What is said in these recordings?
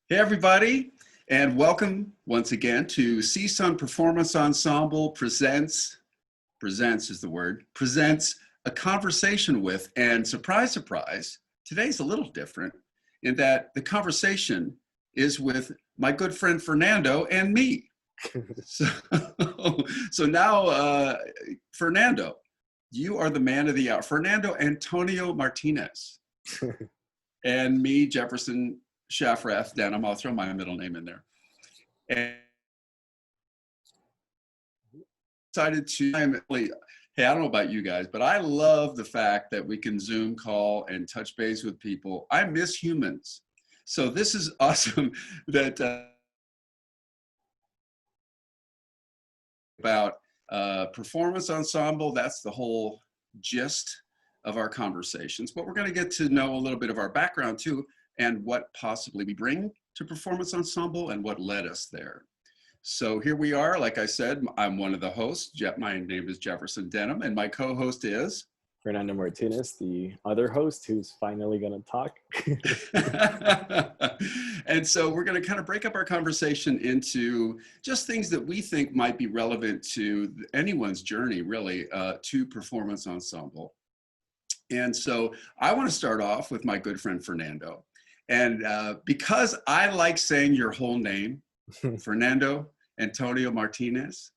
Hey, everybody, and welcome once again to CSUN Performance Ensemble presents is the word, presents a conversation with, and surprise, surprise, today's a little different in that the conversation is with my good friend Fernando and me. So, so now, Fernando, you are the man of the hour. Fernando Antonio Martinez. And me, Jefferson, Denim. I'll throw my middle name in there. And decided to, hey, I don't know about you guys, but I love the fact that we can Zoom call and touch base with people. I miss humans. So this is awesome that about performance ensemble. That's the whole gist of our conversations, but we're going to get to know a little bit of our background too, and what possibly we bring to performance ensemble and what led us there. So here we are. Like I said, I'm one of the hosts. My name is Jefferson Denim, and my co-host is Fernando Martinez, the other host who's finally going to talk. And so we're going to kind of break up our conversation into just things that we think might be relevant to anyone's journey, really, to performance ensemble. And so I want to start off with my good friend Fernando. And because I like saying your whole name, Fernando Antonio Martinez,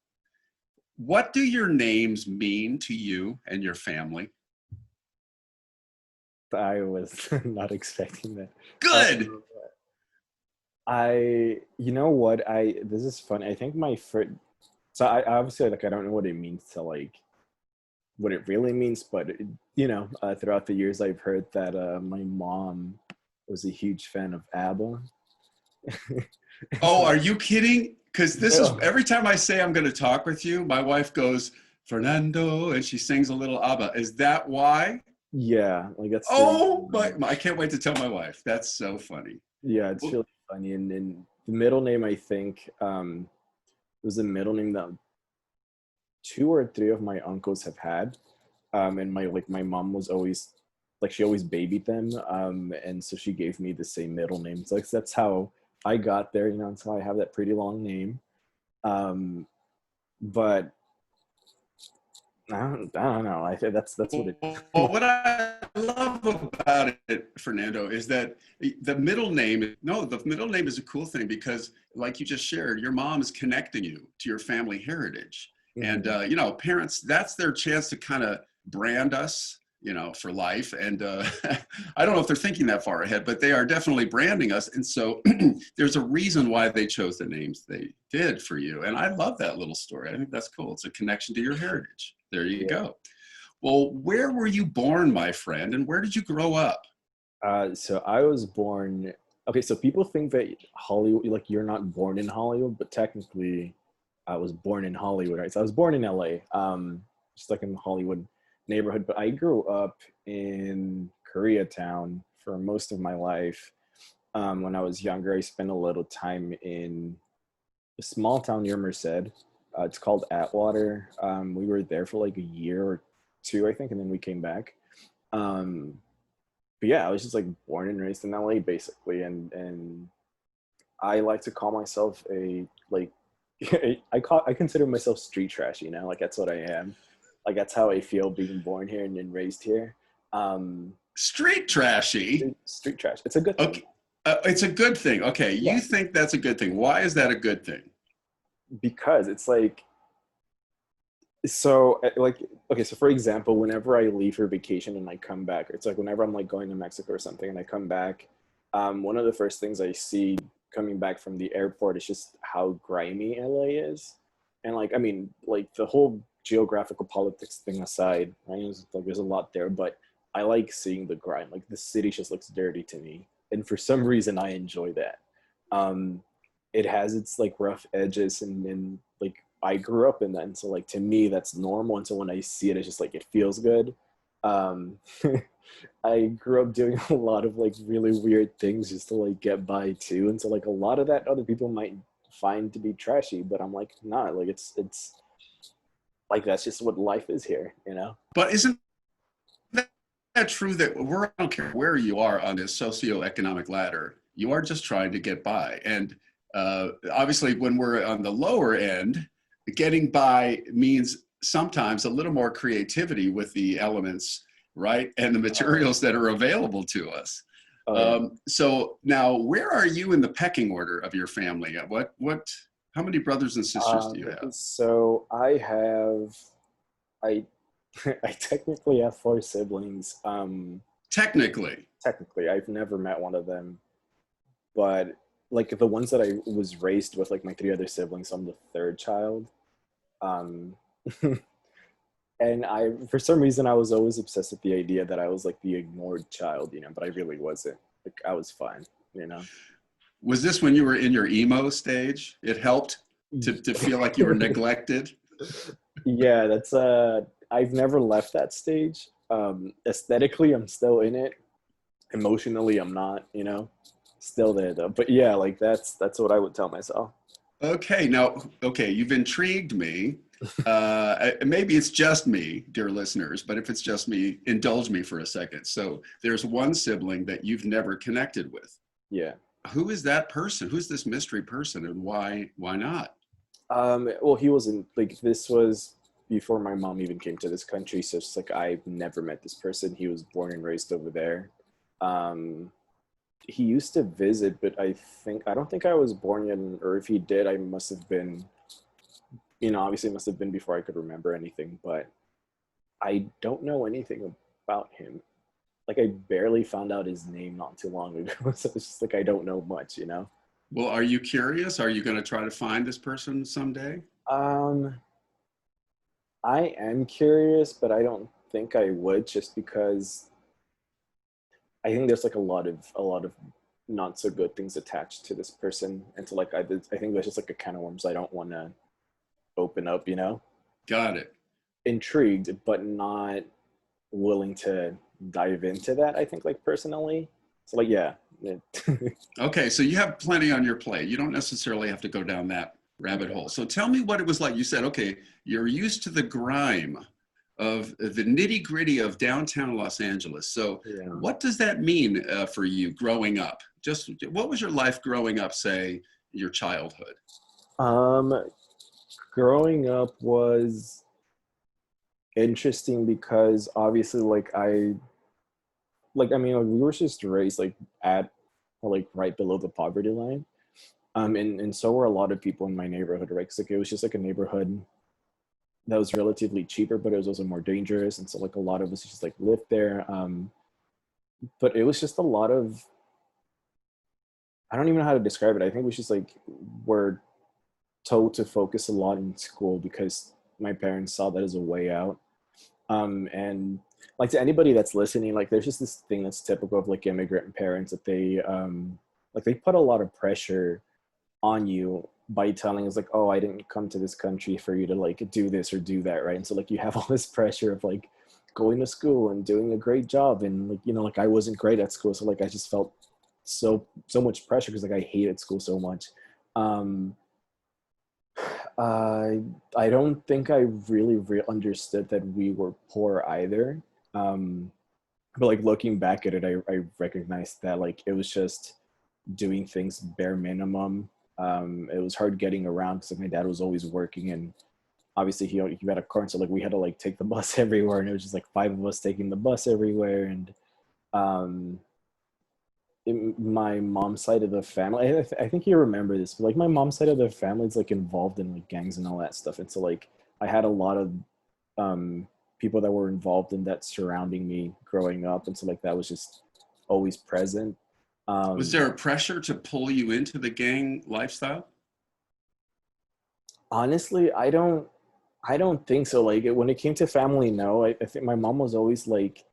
what do your names mean to you and your family? I was not expecting that. Good. You know what? This is fun. I think my first, so I obviously, like, I don't know what it means to, like, what it really means, but throughout the years, I've heard that my mom was a huge fan of ABBA. Oh, are you kidding? Because this is, every time I say I'm going to talk with you, my wife goes, Fernando, and she sings a little ABBA. Is that why? Yeah, like that's. Oh, I can't wait to tell my wife. That's so funny. Yeah, it's really funny. And the middle name, I think, was a middle name that 2 or 3 of my uncles have had. And my mom was always, like, she always babied them. And so she gave me the same middle name. So, like, that's how I got there, that's how I have that pretty long name. But I don't know. I think that's what it is. Well, what I love about it, Fernando, is that the middle name is a cool thing because, like you just shared, your mom is connecting you to your family heritage. Mm-hmm. And, parents, that's their chance to kind of brand us, for life. And I don't know if they're thinking that far ahead, but they are definitely branding us. And so there's a reason why they chose the names they did for you. And I love that little story. I think that's cool. It's a connection to your heritage. There you go. Well, where were you born, my friend, and where did you grow up? So I was born, okay, so people think that Hollywood, like, you're not born in Hollywood, but technically I was born in Hollywood, right? So I was born in LA, just like in the Hollywood neighborhood, but I grew up in Koreatown for most of my life. When I was younger, I spent a little time in a small town near Merced. It's called Atwater. We were there for like a year or 2, I think, and then we came back. But yeah, I was just like born and raised in LA basically, and I like to call myself I consider myself street trash. Like, that's what I am. Like, that's how I feel being born here and then raised here. Street trashy. Street trash. It's a good thing. Okay. It's a good thing. Okay, yeah. You think that's a good thing. Why is that a good thing? Because it's like, so for example, whenever I leave for vacation and I come back, it's like whenever I'm like going to Mexico or something and I come back, one of the first things I see coming back from the airport is just how grimy LA is. And like, I mean, like, the whole geographical politics thing aside, right? Like, there's a lot there, but I like seeing the grime. Like, the city just looks dirty to me. And for some reason I enjoy that. It has its like rough edges and like I grew up in that. And so like to me that's normal. And so when I see it, it's just like, it feels good. I grew up doing a lot of like really weird things just to like get by too. And so like a lot of that other people might find to be trashy, but I'm like, nah, like it's like, that's just what life is here, But isn't that true that I don't care where you are on this socioeconomic ladder, You are just trying to get by. And obviously, when we're on the lower end, getting by means sometimes a little more creativity with the elements, right? And the materials that are available to us. So now, where are you in the pecking order of your family? How many brothers and sisters do you have? So I I technically have 4 siblings. Technically, I've never met one of them, but like the ones that I was raised with, like my 3 other siblings, I'm the 3rd child. Um, and for some reason, I was always obsessed with the idea that I was like the ignored child, but I really wasn't. Like I was fine. Was this when you were in your emo stage? It helped to feel like you were neglected? Yeah, that's I've never left that stage. Aesthetically, I'm still in it. Emotionally, I'm not, still there though. But yeah, like that's what I would tell myself. Okay, you've intrigued me. Maybe it's just me, dear listeners, but if it's just me, indulge me for a second. So there's one sibling that you've never connected with. Yeah. Who is that person? Who's this mystery person, and why not? Well, he wasn't like, this was before my mom even came to this country. So it's like, I've never met this person. He was born and raised over there. He used to visit, but I don't think I was born yet, or if he did, I must have been, obviously it must have been before I could remember anything, but I don't know anything about him. Like I barely found out his name not too long ago. So it's just like, I don't know much, Well, are you curious? Are you going to try to find this person someday? I am curious, but I don't think I would, just because I think there's like a lot of not so good things attached to this person. And so like, I think there's just like a can of worms I don't want to open up, Got it. Intrigued, but not willing to dive into that, I think, like personally. So like, yeah. Okay, so you have plenty on your plate. You don't necessarily have to go down that rabbit hole. So tell me what it was like. You said, okay, you're used to the grime of the nitty gritty of downtown Los Angeles. So What does that mean for you growing up? Just what was your life growing up, say, your childhood? Growing up was interesting because obviously we were just raised like at or like right below the poverty line. And so were a lot of people in my neighborhood, right? 'Cause like it was just like a neighborhood that was relatively cheaper, but it was also more dangerous. And so like a lot of us just like lived there. But it was just a lot of, I don't even know how to describe it. I think it was just like, we're told to focus a lot in school because my parents saw that as a way out. And like to anybody that's listening, like there's just this thing that's typical of like immigrant parents that they put a lot of pressure on you by telling us like, oh, I didn't come to this country for you to like do this or do that, right? And so like you have all this pressure of like going to school and doing a great job, and like like I wasn't great at school, so like I just felt so much pressure because like I hated school so much. I don't think I really understood that we were poor either. But like looking back at it, I recognized that like it was just doing things bare minimum. It was hard getting around because like, my dad was always working, and obviously he had a car, and so like we had to like take the bus everywhere, and it was just like 5 of us taking the bus everywhere. And my mom's side of the family, I think you remember this, but like my mom's side of the family is like involved in like gangs and all that stuff. And so like I had a lot of people that were involved in that surrounding me growing up. And so like that was just always present. Was there a pressure to pull you into the gang lifestyle? Honestly, I don't think so. Like when it came to family, no. I think my mom was always like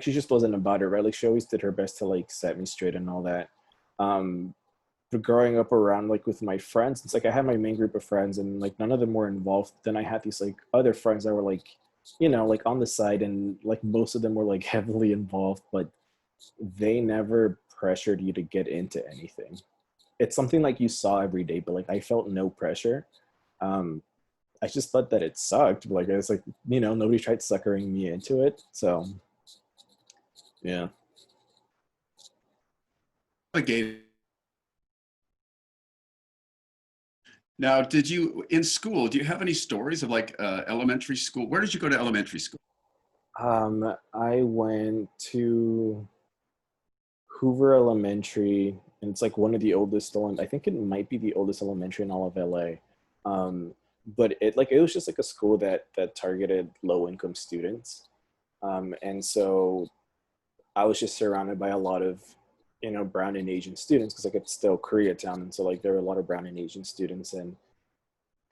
she just wasn't about it, right? Like she always did her best to like set me straight and all that. But growing up around like with my friends, it's like I had my main group of friends, and like none of them were involved. Then I had these like other friends that were like, like on the side, and like most of them were like heavily involved, but they never pressured you to get into anything. It's something like you saw every day, but like I felt no pressure. I just thought that it sucked. Like it's like, nobody tried suckering me into it. So yeah. navigated. Now, did you, in school, do you have any stories of like elementary school? Where did you go to elementary school? I went to Hoover Elementary, and it's like one of the oldest. I think it might be the oldest elementary in all of LA. But it was just like a school that targeted low income students, and so I was just surrounded by a lot of brown and Asian students because like it's still Koreatown, and so like there were a lot of brown and Asian students. And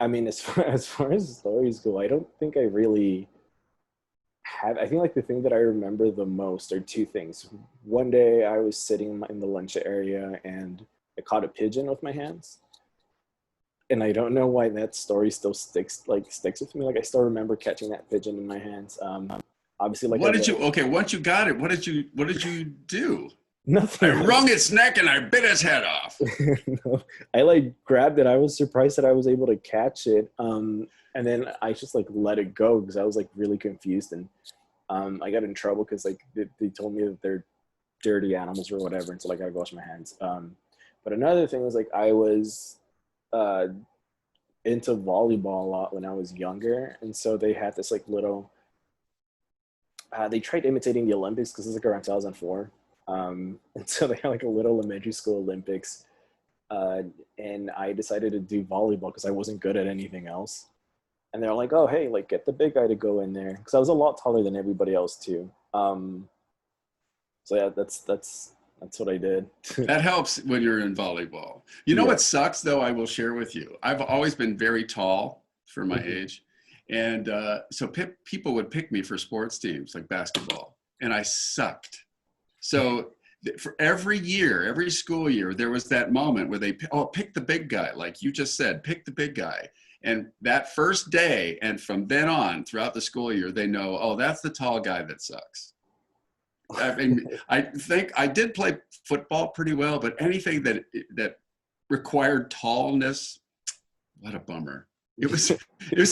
I mean, as far as stories go, I don't think I really had. I think like the thing that I remember the most are two things. One day I was sitting in the lunch area and I caught a pigeon with my hands, and I don't know why that story still sticks with me. Like I still remember catching that pigeon in my hands. Obviously, like once you got it, what did you do? Nothing. I wrung its neck and I bit its head off. No, I like grabbed it. I was surprised that I was able to catch it. And then I just like let it go because I was like really confused. And I got in trouble because like they told me that they're dirty animals or whatever. And so like I gotta wash my hands. But another thing was like I was into volleyball a lot when I was younger. And so they had this like little, they tried imitating the Olympics because it's like around 2004. And so they had like a little elementary school Olympics, and I decided to do volleyball because I wasn't good at anything else. And they're like, "Oh, hey, like get the big guy to go in there," because I was a lot taller than everybody else too. So yeah, that's what I did. That helps when you're in volleyball. You know what sucks though? I will share with you. I've always been very tall for my age, and so people would pick me for sports teams like basketball, and I sucked. So for every school year, there was that moment where they pick the big guy, like you just said, pick the big guy. And that first day, and from then on, throughout the school year, they know, oh, that's the tall guy that sucks. I mean, I think I did play football pretty well, but anything that required tallness, what a bummer. It was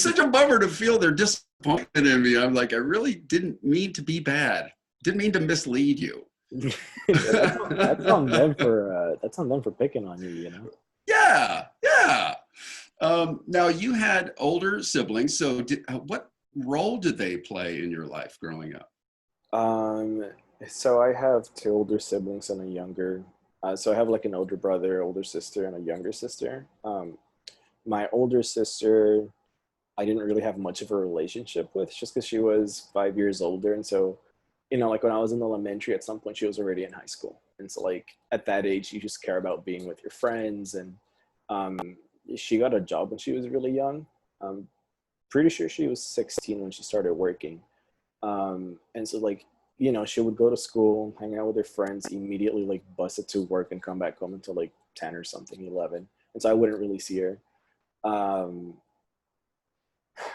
such a bummer to feel their disappointment in me. I'm like, I really didn't mean to be bad. Didn't mean to mislead you. that's on them for picking on you, you know. Yeah. Now you had older siblings, so what role did they play in your life growing up? So I have two older siblings and a younger. So I have like an older brother, older sister, and a younger sister. My older sister, I didn't really have much of a relationship with, just because she was 5 years older, and so. Like when I was in elementary, at some point she was already in high school. And so like at that age, you just care about being with your friends. And she got a job when she was really young. Pretty sure she was 16 when she started working. And so like, she would go to school, hang out with her friends, immediately like bust it to work and come back home until like 10 or something, 11. And so I wouldn't really see her.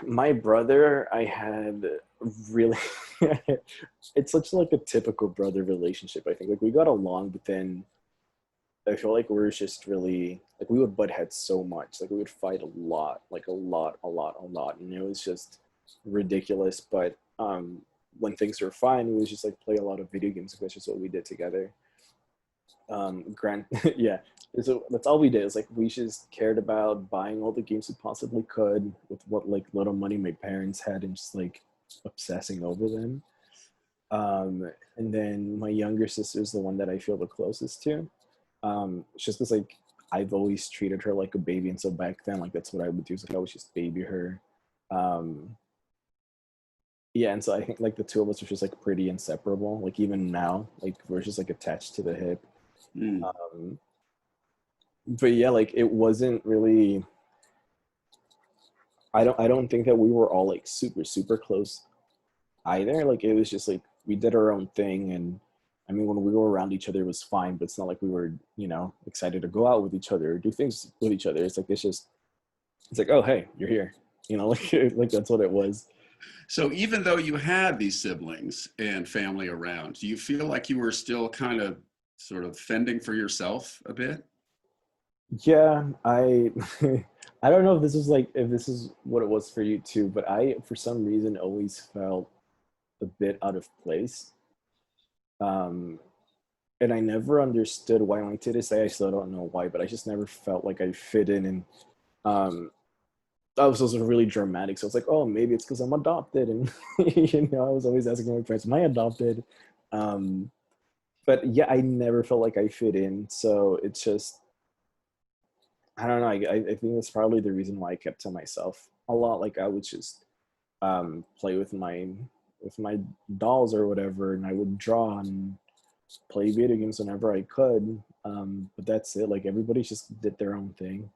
My brother, I had really, it's such like a typical brother relationship. I think like we got along, but then I feel like we were just really like we would butt heads so much. Like we would fight a lot, like a lot, and it was just ridiculous. But when things were fine, we would just like play a lot of video games. That's just what we did together. Yeah. So that's all we did. Is like we just cared about buying all the games we possibly could with what like little money my parents had, and just like obsessing over them. And then my younger sister is the one that I feel the closest to. It's just because like I've always treated her like a baby, and so back then like that's what I would do. So I would just baby her. Yeah, and so I think like the two of us are just like pretty inseparable. Like even now, like we're just like attached to the hip. But yeah, like it wasn't really. I don't think that we were all like super close either. Like it was just like we did our own thing, and I mean when we were around each other it was fine, but it's not like we were excited to go out with each other or do things with each other. It's like, oh hey, you're here, like that's what it was. So even though you had these siblings and family around, do you feel like you were still kind of sort of fending for yourself a bit? Yeah, I I don't know if this is what it was for you too, but I for some reason always felt a bit out of place. and I never understood why. Like to this day, I still don't know why, but I just never felt like I fit in. And um, I was also really dramatic. So it's like, oh, maybe it's because I'm adopted. And, I was always asking my parents, am I adopted? Um, but yeah, I never felt like I fit in. So it's just, I don't know. I think that's probably the reason why I kept to myself a lot. Like I would just play with my dolls or whatever, and I would draw and play video games whenever I could. But that's it. Like everybody just did their own thing,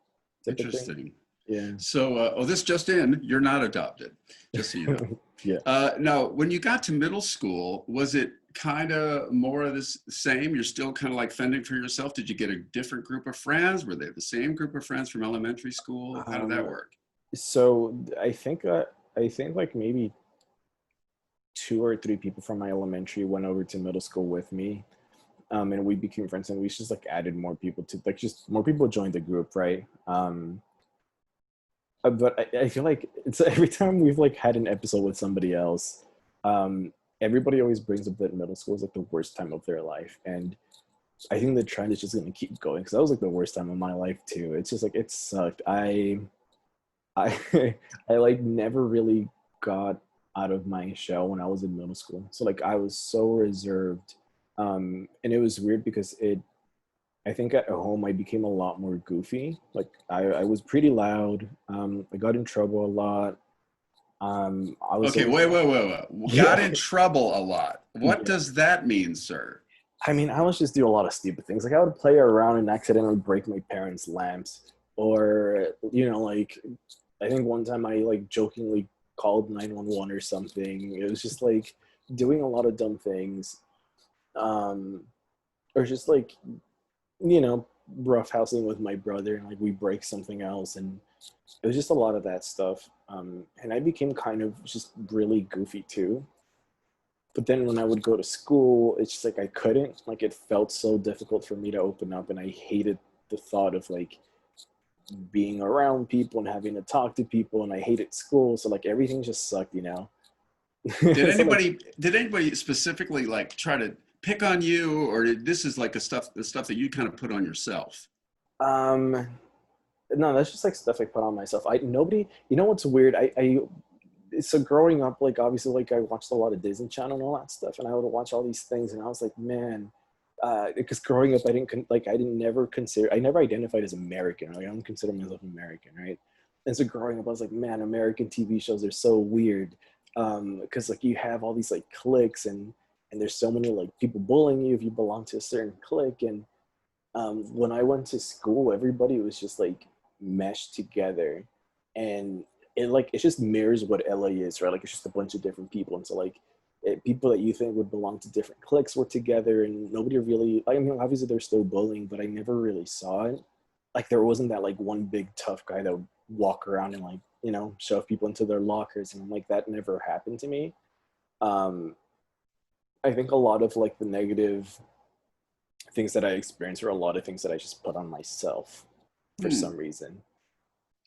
type of thing. Interesting. Yeah. So, this just in, you're not adopted, just so you know. Yeah. Now, when you got to middle school, was it kind of more of the same? You're still kind of like fending for yourself. Did you get a different group of friends? Were they the same group of friends from elementary school? How did that work? So I think like maybe 2 or 3 people from my elementary went over to middle school with me. And we became friends, and we just like added more people to like just more people joined the group, right? But I feel like it's every time we've like had an episode with somebody else, everybody always brings up that middle school is like the worst time of their life, and I think the trend is just gonna keep going because that was like the worst time of my life too. It's just like it sucked. I I like never really got out of my shell when I was in middle school. So like I was so reserved. And it was weird because I think at home I became a lot more goofy. Like I was pretty loud. I got in trouble a lot. I was Okay, always, wait. Got in trouble a lot. What yeah. does that mean, sir? I mean, I was just do a lot of stupid things. Like I would play around and accidentally break my parents' lamps, or like I think one time I like jokingly called 911 or something. It was just like doing a lot of dumb things, or just like roughhousing with my brother, and like we break something else, and it was just a lot of that stuff. And I became kind of just really goofy too. But then when I would go to school, it's just like I couldn't. Like it felt so difficult for me to open up, and I hated the thought of like being around people and having to talk to people, and I hated school. So like everything just sucked. Did So like anybody specifically like try to pick on you, or this is like the stuff that you kind of put on yourself? um no, that's just like stuff I put on myself. I nobody what's weird? I so growing up, like obviously like I watched a lot of Disney Channel and all that stuff, and I would watch all these things, and I was like, man, because growing up I I never identified as American. Like, I don't consider myself American, right? And so growing up I was like, man, American TV shows are so weird, because like you have all these like cliques, and there's so many like people bullying you if you belong to a certain clique. And when I went to school, everybody was just like meshed together, and it just mirrors what LA is, right? Like it's just a bunch of different people, and so like people that you think would belong to different cliques were together, and nobody really. I mean, obviously they're still bullying, but I never really saw it. Like there wasn't that like one big tough guy that would walk around and like shove people into their lockers, and like that never happened to me. Um, I think a lot of like the negative things that I experienced are a lot of things that I just put on myself for Hmm. some reason.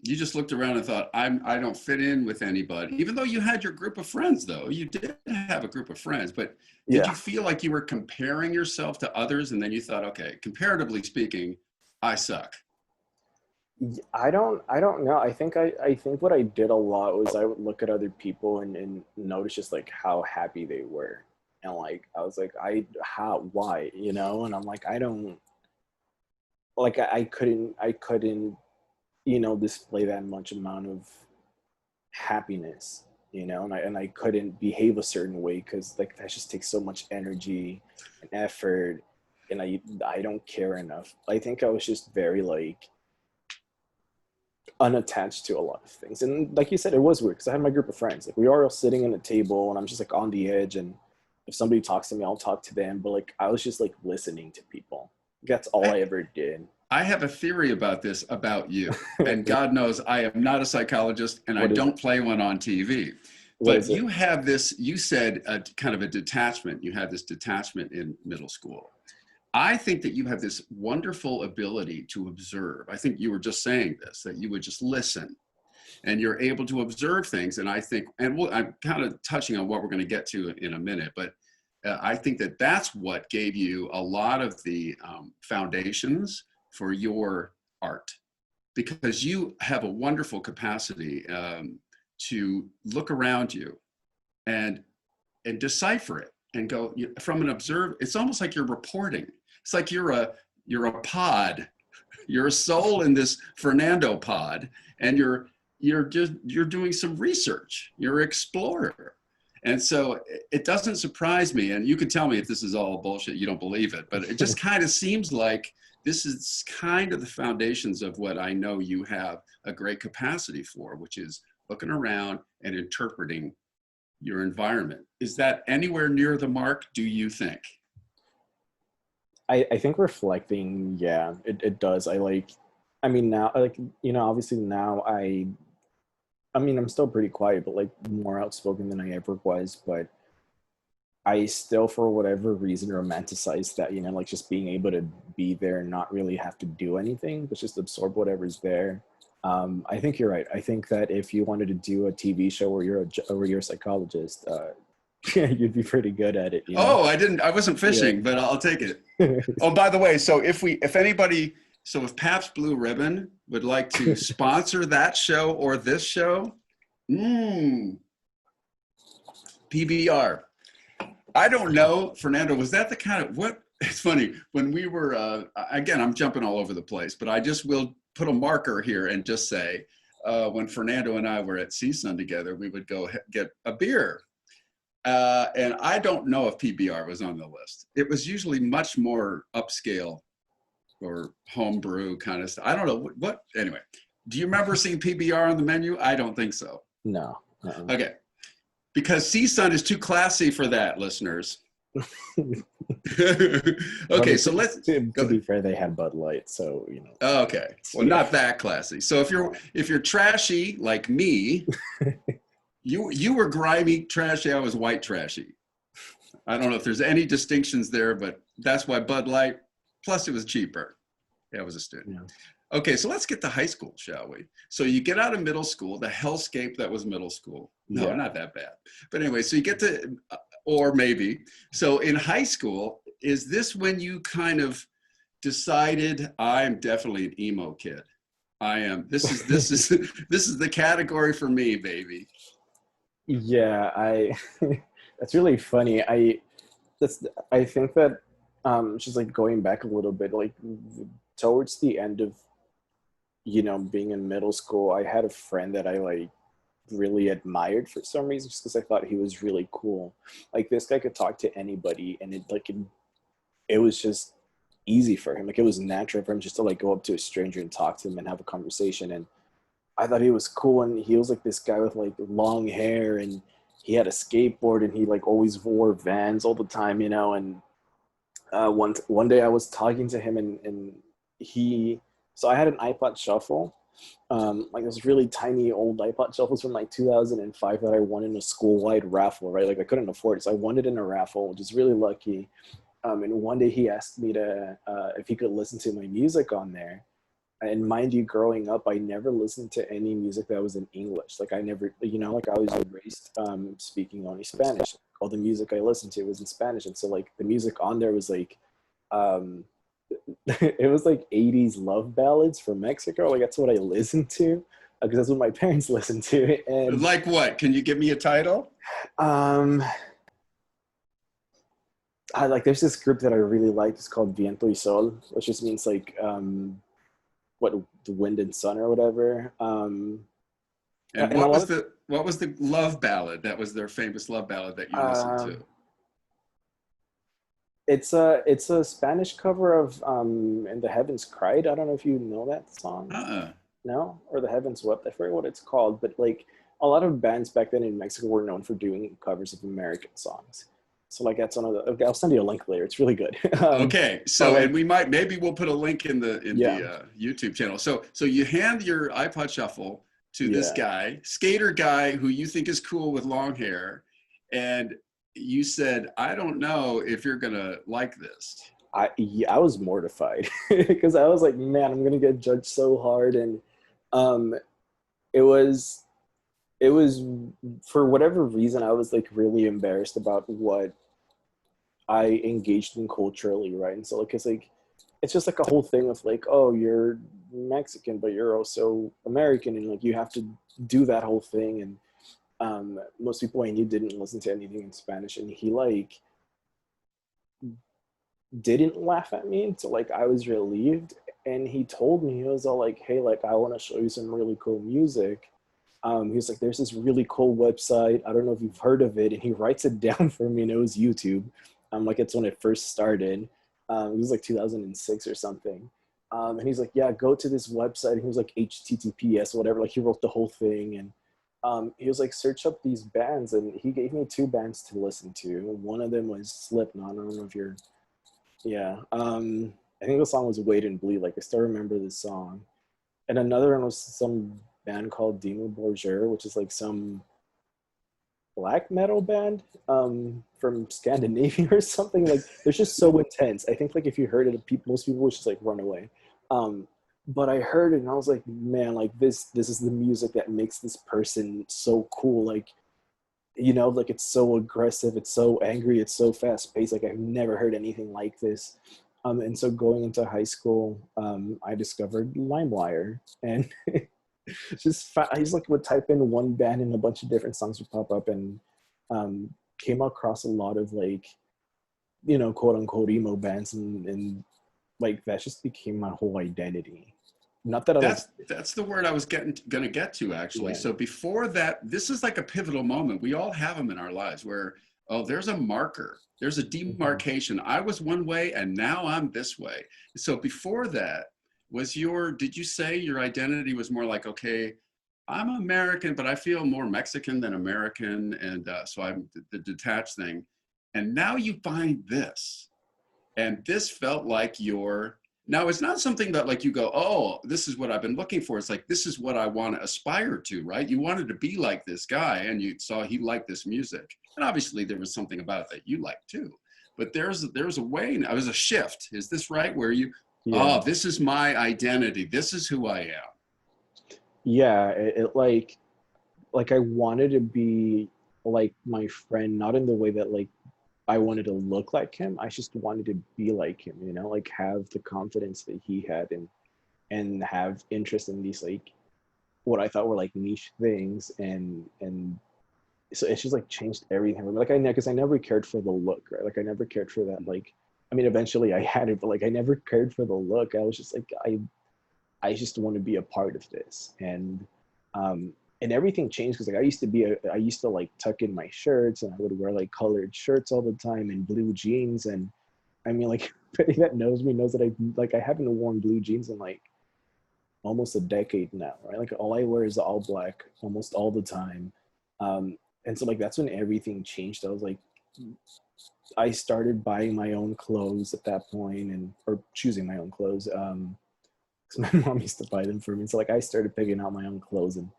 You just looked around and thought, I don't fit in with anybody. Even though you had your group of friends, though, you did have a group of friends, but did you Yeah. feel like you were comparing yourself to others, and then you thought, okay, comparatively speaking, I suck? I don't know. I think what I did a lot was I would look at other people and notice just like how happy they were. And like I was like, why? And I'm like, I don't like I couldn't display that much amount of happiness, and I couldn't behave a certain way because like that just takes so much energy and effort, and I don't care enough. I think I was just very like unattached to a lot of things. And like you said, it was weird because I had my group of friends. Like we were all sitting at a table, and I'm just like on the edge, and if somebody talks to me, I'll talk to them. But like I was just like listening to people. That's all I, I ever did. I have a theory about this about you, and God knows I am not a psychologist, and I What is it? don't play one on TV. What But is it? you have this, you said a kind of a detachment. You had this detachment in middle school. I think that you have this wonderful ability to observe. I think you were just saying this, that you would just listen and you're able to observe things. And I think, and I'm kind of touching on what we're going to get to in a minute, but I think that that's what gave you a lot of the foundations for your art, because you have a wonderful capacity to look around you and decipher it and go from an observer. It's almost like you're reporting. It's like you're a pod. You're a soul in this Fernando pod, and you're doing some research. You're an explorer. And so it doesn't surprise me, and you can tell me if this is all bullshit, you don't believe it, but it just kind of seems like this is kind of the foundations of what I know you have a great capacity for, which is looking around and interpreting your environment. Is that anywhere near the mark, do you think? I think reflecting, yeah, it does. I mean, now, like, you know, obviously now I mean, I'm still pretty quiet, but like more outspoken than I ever was. But I still, for whatever reason, romanticize that, you know, like just being able to be there and not really have to do anything, but just absorb whatever's there. I think you're right. I think that if you wanted to do a TV show where you're a psychologist, you'd be pretty good at it. You know? Oh, I wasn't fishing, but I'll take it. Oh, by the way, so if Pabst Blue Ribbon would like to sponsor that show or this show, PBR. I don't know, Fernando, was that the kind of, what? It's funny, when we were, again, I'm jumping all over the place, but I just will put a marker here and just say, when Fernando and I were at CSUN together, we would go get a beer. And I don't know if PBR was on the list. It was usually much more upscale or homebrew kind of stuff. I don't know what, anyway. Do you remember seeing PBR on the menu? I don't think so. No. Okay. Because CSUN is too classy for that, listeners. Okay, so let's. To be fair, they had Bud Light, so you know. Okay, well, not that classy. So if you're trashy like me, you were grimy, trashy. I was white trashy. I don't know if there's any distinctions there, but that's why Bud Light. Plus, it was cheaper. Yeah, I was a student. Yeah. Okay, so let's get to high school, shall we? So you get out of middle school, the hellscape that was middle school. No, yeah. Not that bad. But anyway, so you get to, or maybe. So in high school, is this when you kind of decided, I'm definitely an emo kid? I am. This is this is the category for me, baby. Yeah, that's really funny. I think that just like going back a little bit, like towards the end of, you know, being in middle school, I had a friend that I like really admired for some reason, just because I thought he was really cool. Like this guy could talk to anybody, and it was just easy for him. Like it was natural for him just to like go up to a stranger and talk to him and have a conversation. And I thought he was cool, and he was like this guy with like long hair, and he had a skateboard, and he like always wore Vans all the time, you know. And one day I was talking to him, and so I had an iPod Shuffle, like those really tiny old iPod Shuffles from like 2005 that I won in a school-wide raffle, right? Like I couldn't afford it, so I won it in a raffle, which is really lucky. And one day he asked me to if he could listen to my music on there. And mind you, growing up, I never listened to any music that was in English. Like I never, you know, like I was raised speaking only Spanish. All the music I listened to was in Spanish, and so like the music on there was like, it was like 80s love ballads from Mexico. Like that's what I listened to, because that's what my parents listened to. And like what? Can you give me a title? There's this group that I really like. It's called Viento y Sol, which just means like the wind and sun or whatever. And what was the love ballad that was their famous love ballad that you listened to? It's a Spanish cover of "And the Heavens Cried." I don't know if you know that song. No, or "The Heavens Wept." I forget what it's called, but like a lot of bands back then in Mexico were known for doing covers of American songs. So like that's one of the. Okay, I'll send you a link later. It's really good. Okay, so and maybe we'll put a link in the YouTube channel. So you hand your iPod Shuffle to this guy, skater guy who you think is cool with long hair, and you said, I don't know if you're gonna like this. I was mortified because I was like, man, I'm gonna get judged so hard. And it was for whatever reason, I was like really embarrassed about what I engaged in culturally, right? And so like it's just like a whole thing of like, oh, you're Mexican, but you're also American, and like you have to do that whole thing. And most people I knew didn't listen to anything in Spanish, and he like didn't laugh at me until like I was relieved. And he told me, he was all like, hey, like I want to show you some really cool music. He was like, there's this really cool website. I don't know if you've heard of it. And he writes it down for me, and it was YouTube. Like it's when it first started. It was like 2006 or something. And he's like, yeah, go to this website. And he was like HTTPS, whatever. Like he wrote the whole thing. And he was like, search up these bands. And he gave me two bands to listen to. One of them was Slipknot. I don't know if you're, yeah. I think the song was Wait and Bleed. Like I still remember this song. And another one was some band called Demo Borgere, which is like some black metal band from Scandinavia or something. Like they're just so intense. I think like if you heard it, most people would just like run away. But I heard it and I was like, man, like this is the music that makes this person so cool. Like, you know, like it's so aggressive, it's so angry, it's so fast paced. Like I've never heard anything like this. And so going into high school, I discovered LimeWire, and I just like would type in one band and a bunch of different songs would pop up, and came across a lot of like, you know, quote unquote emo bands, and like that just became my whole identity. Not that I like. That's the word I was gonna get to actually. Yeah. So before that, this is like a pivotal moment. We all have them in our lives where, oh, there's a marker, there's a demarcation. I was one way and now I'm this way. So before that, did you say your identity was more like, okay, I'm American, but I feel more Mexican than American, and so I'm the detached thing. And now you find this, and this felt like now it's not something that like you go, oh, this is what I've been looking for. It's like, this is what I want to aspire to, right? You wanted to be like this guy, and you saw he liked this music. And obviously there was something about it that you liked too. But there's a way, now there's a shift. Is this right? Where Yeah. this is my identity. This is who I am. Yeah. It like I wanted to be like my friend, not in the way that like I wanted to look like him. I just wanted to be like him, you know, like have the confidence that he had, and have interest in these like what I thought were like niche things, and so it's just like changed everything. Like because I never cared for the look, right? Like I never cared for that. Like I mean, eventually I had it, but like I never cared for the look. I was just like I just want to be a part of this, and everything changed because like I used to like tuck in my shirts, and I would wear like colored shirts all the time and blue jeans. And I mean, like anybody that knows me knows that I haven't worn blue jeans in like almost a decade now, right? Like all I wear is all black almost all the time. And so like that's when everything changed. I was like, I started buying my own clothes at that point, or choosing my own clothes. Because my mom used to buy them for me. So like I started picking out my own clothes, and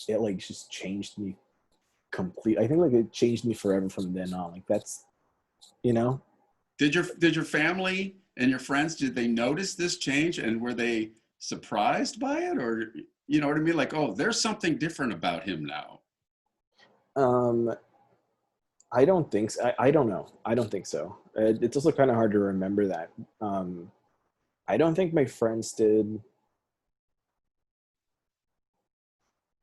it like just changed me complete. I think like it changed me forever from then on. Like that's, you know. Did your family and your friends, did they notice this change, and were they surprised by it, or you know what I mean? Like, oh, there's something different about him now. Um, I don't think so. I don't know. I don't think so. It's also kind of hard to remember that. I don't think my friends did.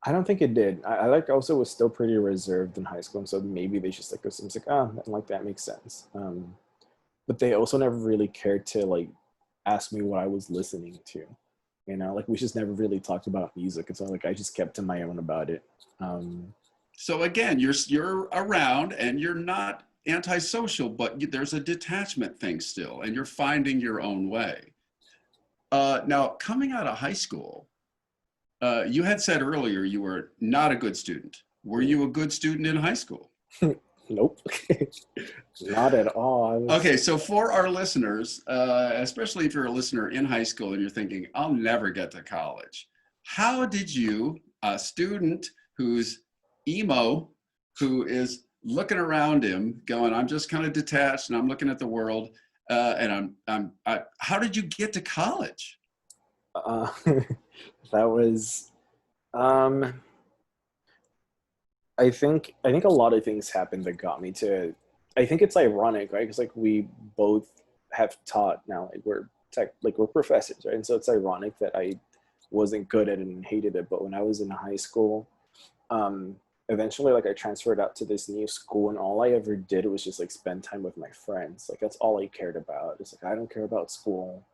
I don't think it did. I like also was still pretty reserved in high school, and so maybe they just like assumed like, like that makes sense. But they also never really cared to like ask me what I was listening to. You know, like we just never really talked about music, and so like I just kept to my own about it. So again, you're around and you're not antisocial, but there's a detachment thing still, and you're finding your own way. Now, coming out of high school, you had said earlier you were not a good student. Were you a good student in high school? Nope, not at all. Okay, so for our listeners, especially if you're a listener in high school and you're thinking, I'll never get to college. How did you, a student who's emo, who is looking around him going, I'm just kind of detached and I'm looking at the world, and how did you get to college? That was, I think a lot of things happened that got me to I think it's ironic, right? Because like we both have taught now, like we're professors, right? And so it's ironic that I wasn't good at it and hated it. But when I was in high school, um, eventually like I transferred out to this new school, and all I ever did was just like spend time with my friends. Like that's all I cared about. It's like I don't care about school.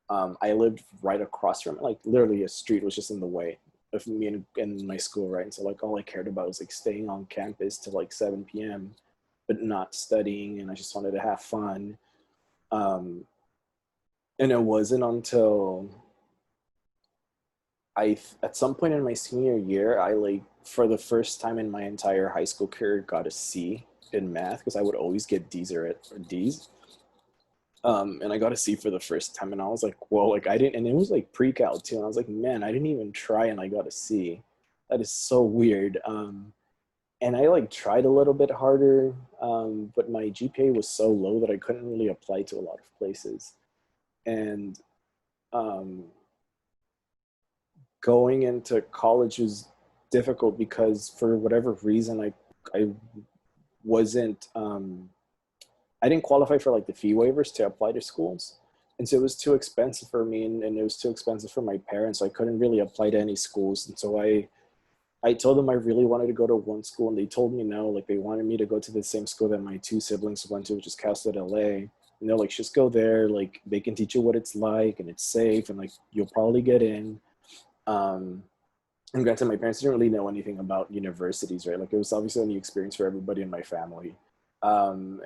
I lived right across from it, like literally a street was just in the way of me and my school, right? And so like all I cared about was like staying on campus till like 7 p.m., but not studying, and I just wanted to have fun. Um, and it wasn't until at some point in my senior year, I like for the first time in my entire high school career got a C in math because I would always get or D's. And I got a C for the first time, and I was like, "Whoa!" Like I didn't, and it was like pre-cal too, and I was like, "Man, I didn't even try, and I got a C. That is so weird." And I like tried a little bit harder, but my GPA was so low that I couldn't really apply to a lot of places. And um, going into college was difficult because for whatever reason, I wasn't I didn't qualify for like the fee waivers to apply to schools. And so it was too expensive for me, and it was too expensive for my parents. So I couldn't really apply to any schools. And so I told them I really wanted to go to one school, and they told me no. Like they wanted me to go to the same school that my two siblings went to, which is Cal State LA. And they're like, just go there. Like they can teach you what it's like, and it's safe, and like you'll probably get in. Um, and granted, my parents didn't really know anything about universities, right? Like it was obviously a new experience for everybody in my family. Um,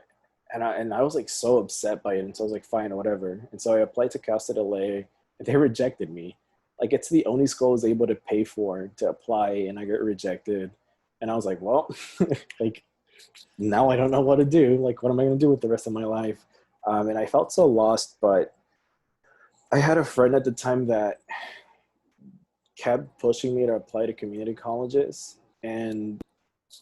and I was like so upset by it, and so I was like, fine, whatever. And so I applied to Cal State LA, and they rejected me. Like it's the only school I was able to pay for to apply, and I got rejected. And I was like, well, like now I don't know what to do. Like, what am I going to do with the rest of my life? And I felt so lost, but I had a friend at the time that kept pushing me to apply to community colleges. And,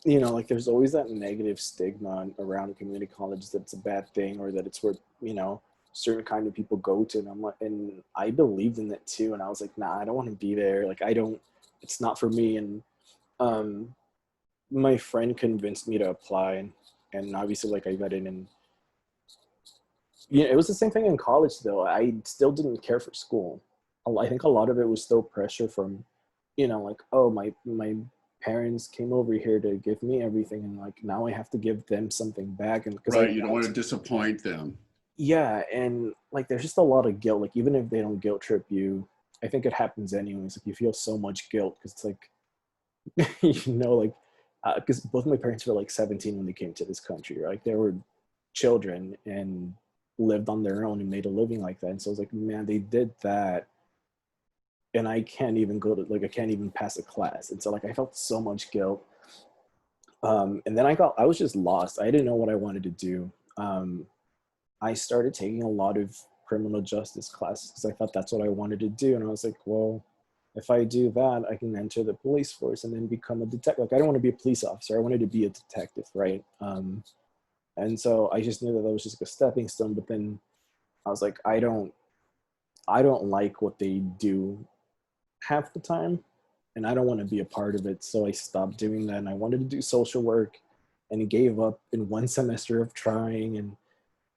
you know, like there's always that negative stigma around community colleges that it's a bad thing or that it's where, you know, certain kind of people go to. And I'm like, and I believed in it too. And I was like, nah, I don't want to be there. Like, it's not for me. And um, my friend convinced me to apply. And obviously, like, I got in. And, you know, it was the same thing in college, though. I still didn't care for school. I think a lot of it was still pressure from, you know, like, oh, my parents came over here to give me everything, and like now I have to give them something back, and because Right. You don't want to disappoint them. yeah, and like there's just a lot of guilt. Like even if they don't guilt trip you, I think it happens anyways. Like you feel so much guilt because it's like you know, like because both my parents were like 17 when they came to this country, right? Like they were children and lived on their own and made a living like that. And so I was like, man, they did that, and I can't even go to, like, I can't even pass a class. And so like I felt so much guilt. And then I was just lost. I didn't know what I wanted to do. I started taking a lot of criminal justice classes because I thought that's what I wanted to do. And I was like, well, if I do that, I can enter the police force and then become a detective. Like I don't want to be a police officer. I wanted to be a detective, right? And so I just knew that was just like a stepping stone. But then I was like, I don't like what they do half the time, and I don't want to be a part of it. So I stopped doing that, and I wanted to do social work, and gave up in one semester of trying, and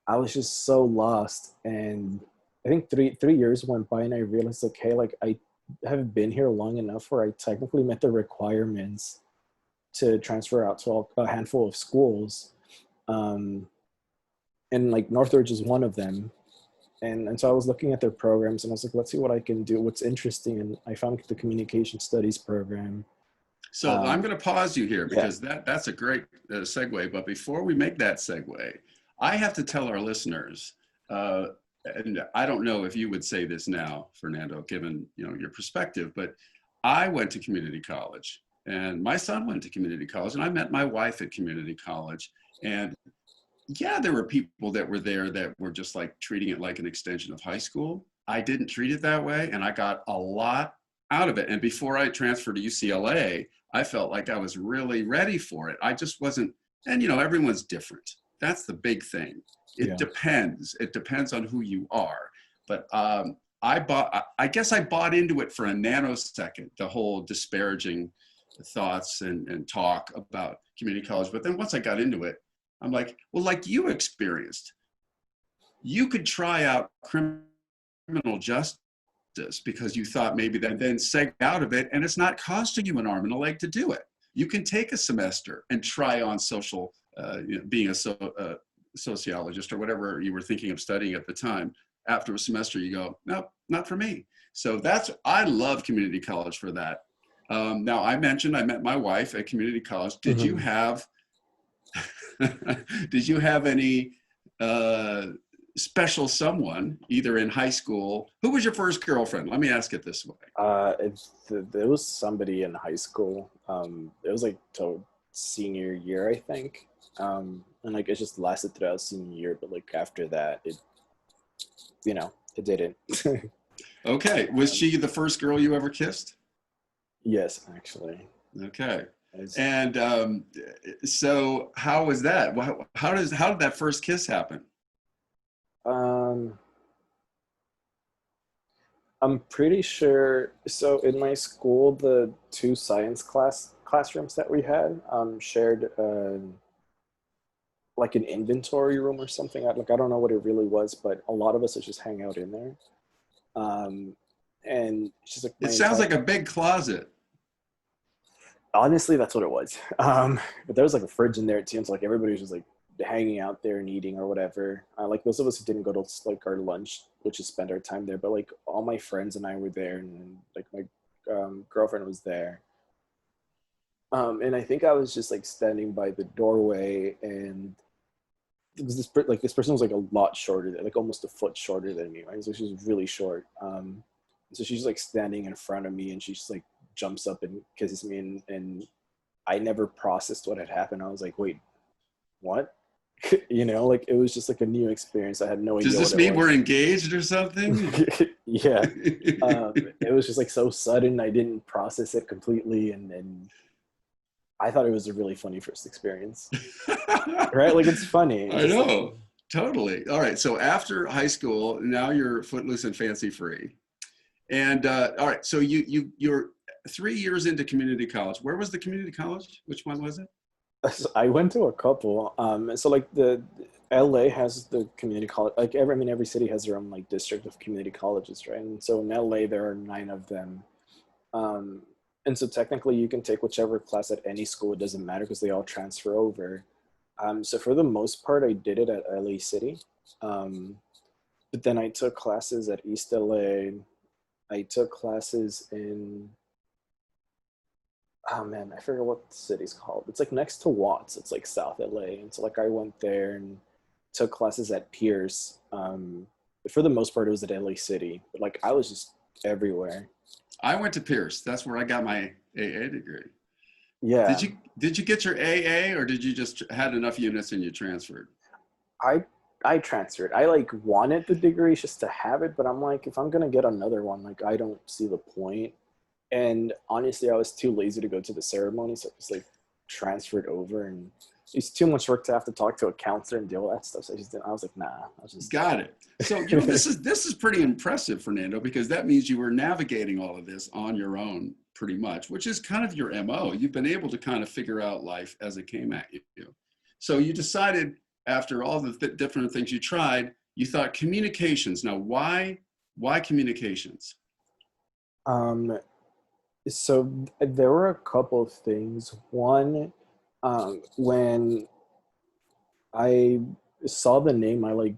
I was just so lost. And I think three years went by, and I realized, like, hey, like I have been here long enough where I technically met the requirements to transfer out to a handful of schools, um, and like Northridge is one of them. And so I was looking at their programs, and I was like, let's see what I can do, what's interesting. And I found the communication studies program. So I'm going to pause you here Yeah. because that's a great segue. But before we make that segue, I have to tell our listeners, and I don't know if you would say this now, Fernando, given your perspective, but I went to community college, and my son went to community college, and I met my wife at community college. And yeah, there were people that were there that were just like treating it like an extension of high school. I didn't treat it that way, and I got a lot out of it. And before I transferred to UCLA, I felt like I was really ready for it. I just wasn't, and everyone's different. That's the big thing. It depends. It depends on who you are. But I guess I bought into it for a nanosecond, the whole disparaging thoughts and talk about community college. But then once I got into it, I'm like, well, like you experienced, you could try out criminal justice because you thought maybe that, then seg out of it, and it's not costing you an arm and a leg to do it. You can take a semester and try on social, being a sociologist or whatever you were thinking of studying at the time. After a semester, you go, nope, not for me. So I love community college for that. Now, I mentioned I met my wife at community college. Did you have, did you have any special someone, either in high school? Who was your first girlfriend? Let me ask it this way. There was somebody in high school. It was like till senior year, I think. And like it just lasted throughout senior year, but like after that, it didn't. Okay. Was she the first girl you ever kissed? Yes, actually. Okay. And so how was that? How did that first kiss happen? I'm pretty sure. So in my school, the two science classrooms that we had shared like an inventory room or something. I don't know what it really was, but a lot of us would just hang out in there. And it's just like it sounds like a big closet. Honestly, that's what it was. But there was like a fridge in there too, so like everybody was just like hanging out there and eating or whatever. Like those of us who didn't go to like our lunch, which is spend our time there, but like all my friends and I were there, and like my girlfriend was there. And I think I was just like standing by the doorway, and it was this person was like a lot shorter, like almost a foot shorter than me, right? So she was really short. So she's like standing in front of me, and she just like jumps up and kisses me, and I never processed what had happened. I was like, wait, what? Like it was just like a new experience. I had no idea. Does this mean we're engaged or something? Yeah. It was just like so sudden. I didn't process it completely, and I thought it was a really funny first experience. Right? Like it's funny. I know. Totally. All right. So after high school, now you're footloose and fancy free. And all right. So you're 3 years into community college. Where was the community college? Which one was it? So I went to a couple. So like the LA has the community college. Like every city has their own like district of community colleges, right? And so in LA there are 9 of them. And so technically you can take whichever class at any school. It doesn't matter because they all transfer over. So for the most part, I did it at LA City. But then I took classes at East LA. I took classes in, oh man, I forget what the city's called. It's like next to Watts. It's like South LA. And so like I went there and took classes at Pierce. But for the most part, it was at LA City. But like I was just everywhere. I went to Pierce. That's where I got my AA degree. Yeah. Did you get your AA, or did you just had enough units and you transferred? I transferred. I like wanted the degree just to have it, but I'm like, if I'm gonna get another one, like I don't see the point. And honestly, I was too lazy to go to the ceremony, so I just like transferred over, and it's too much work to have to talk to a counselor and deal with that stuff. So I was like, nah. I was just got it. So this is pretty impressive, Fernando, because that means you were navigating all of this on your own, pretty much, which is kind of your MO. You've been able to kind of figure out life as it came at you. So you decided, after all the different things you tried, you thought communications. Now, why communications? So there were a couple of things. One, when I saw the name, I like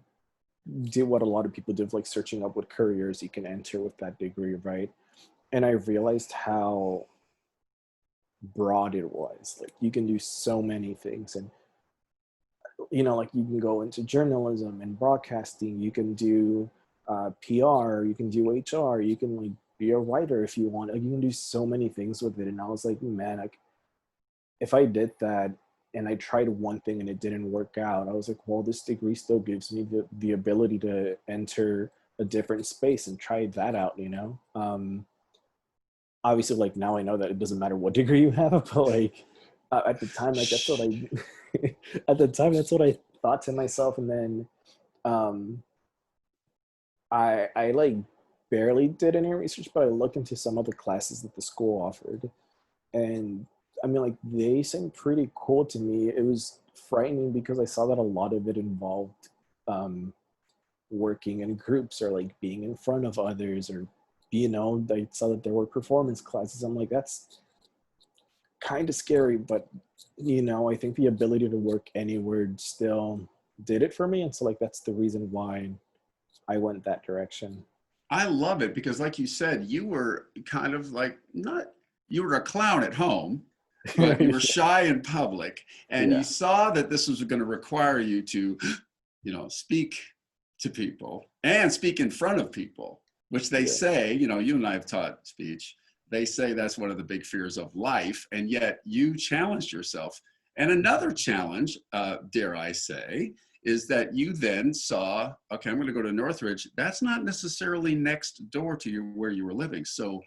did what a lot of people do, like searching up what careers you can enter with that degree, right? And I realized how broad it was. Like you can do so many things, and like you can go into journalism and broadcasting, you can do PR, you can do HR, you can like be a writer if you want. Like you can do so many things with it. And I was like, man, like if I did that and I tried one thing and it didn't work out, I was like, well, this degree still gives me the ability to enter a different space and try that out, obviously, like now I know that it doesn't matter what degree you have, but like at the time, like that's what that's what I thought to myself. And then I like barely did any research, but I looked into some of the classes that the school offered, and I mean, like they seemed pretty cool to me. It was frightening because I saw that a lot of it involved working in groups or like being in front of others, or I saw that there were performance classes. I'm like, that's kind of scary, but I think the ability to work anywhere still did it for me, and so like that's the reason why I went that direction. I love it because, like you said, you were kind of like you were a clown at home, but you were shy in public, and you Yeah. saw that this was going to require you to, speak to people and speak in front of people, which they Yeah. say, you and I have taught speech. They say that's one of the big fears of life, and yet you challenged yourself. And another challenge, dare I say, is that you then saw, okay, I'm going to go to Northridge. That's not necessarily next door to you where you were living. So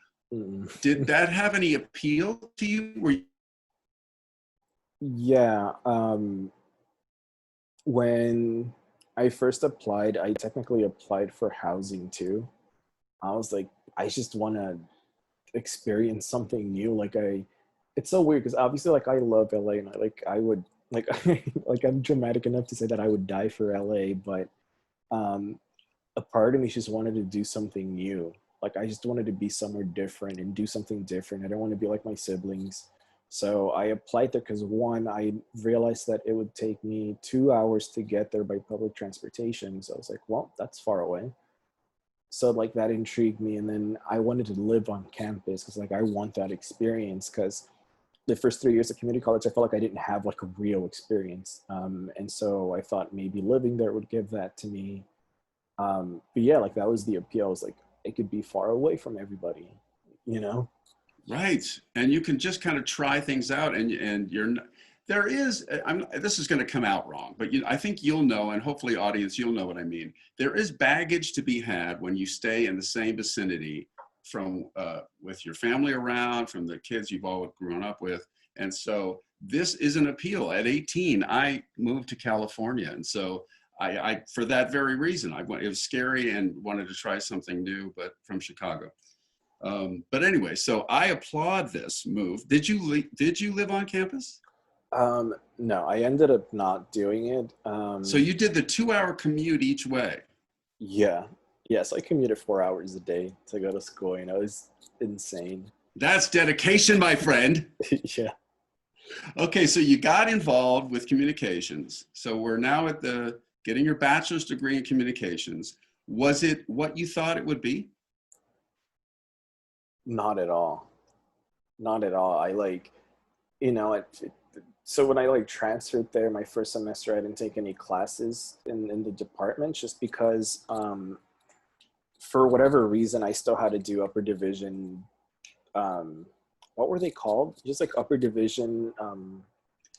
did that have any appeal to you? Yeah. When I first applied, I technically applied for housing too. I was like, I just want to experience something new. It's so weird because obviously like I love LA, and I would like like I'm dramatic enough to say that I would die for LA, but a part of me just wanted to do something new. Like I just wanted to be somewhere different and do something different. I don't want to be like my siblings. So I applied there because one, I realized that it would take me 2 hours to get there by public transportation. So I was like, well, that's far away. So like that intrigued me, and then I wanted to live on campus because like I want that experience, because the first 3 years of community college I felt like I didn't have like a real experience, and so I thought maybe living there would give that to me. But yeah, like that was the appeal. I was like, it could be far away from everybody, you know. Right. And you can just kind of try things out, and you're not, there is, this is going to come out wrong, but I think you'll know, and hopefully audience, you'll know what I mean. There is baggage to be had when you stay in the same vicinity from, with your family around, from the kids you've all grown up with. And so this is an appeal. At 18, I moved to California. And so I for that very reason, it was scary and wanted to try something new, but from Chicago. But anyway, so I applaud this move. Did you live on campus? No, I ended up not doing it. So you did the 2-hour commute each way. Yeah. Yes, I commuted 4 hours a day to go to school. It was insane. That's dedication, my friend. Yeah. Okay, so you got involved with communications. So we're now at getting your bachelor's degree in communications. Was it what you thought it would be? Not at all. Not at all. So when I transferred there, my first semester, I didn't take any classes in the department, just because for whatever reason, I still had to do upper division. What were they called? Just like upper division.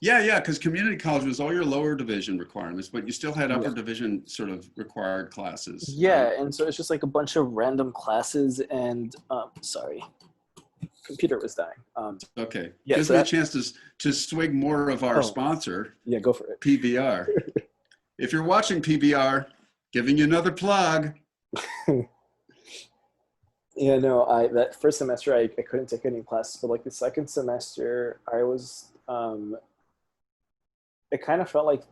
Yeah, because community college was all your lower division requirements, but you still had upper division sort of required classes. Yeah, and so it's just like a bunch of random classes, and sorry, computer was dying. Okay, yeah, gives me a chance to swig more of our sponsor. Yeah, go for it. PBR. If you're watching PBR, giving you another plug. Yeah, no, that first semester I couldn't take any classes, but like the second semester I was it kind of felt like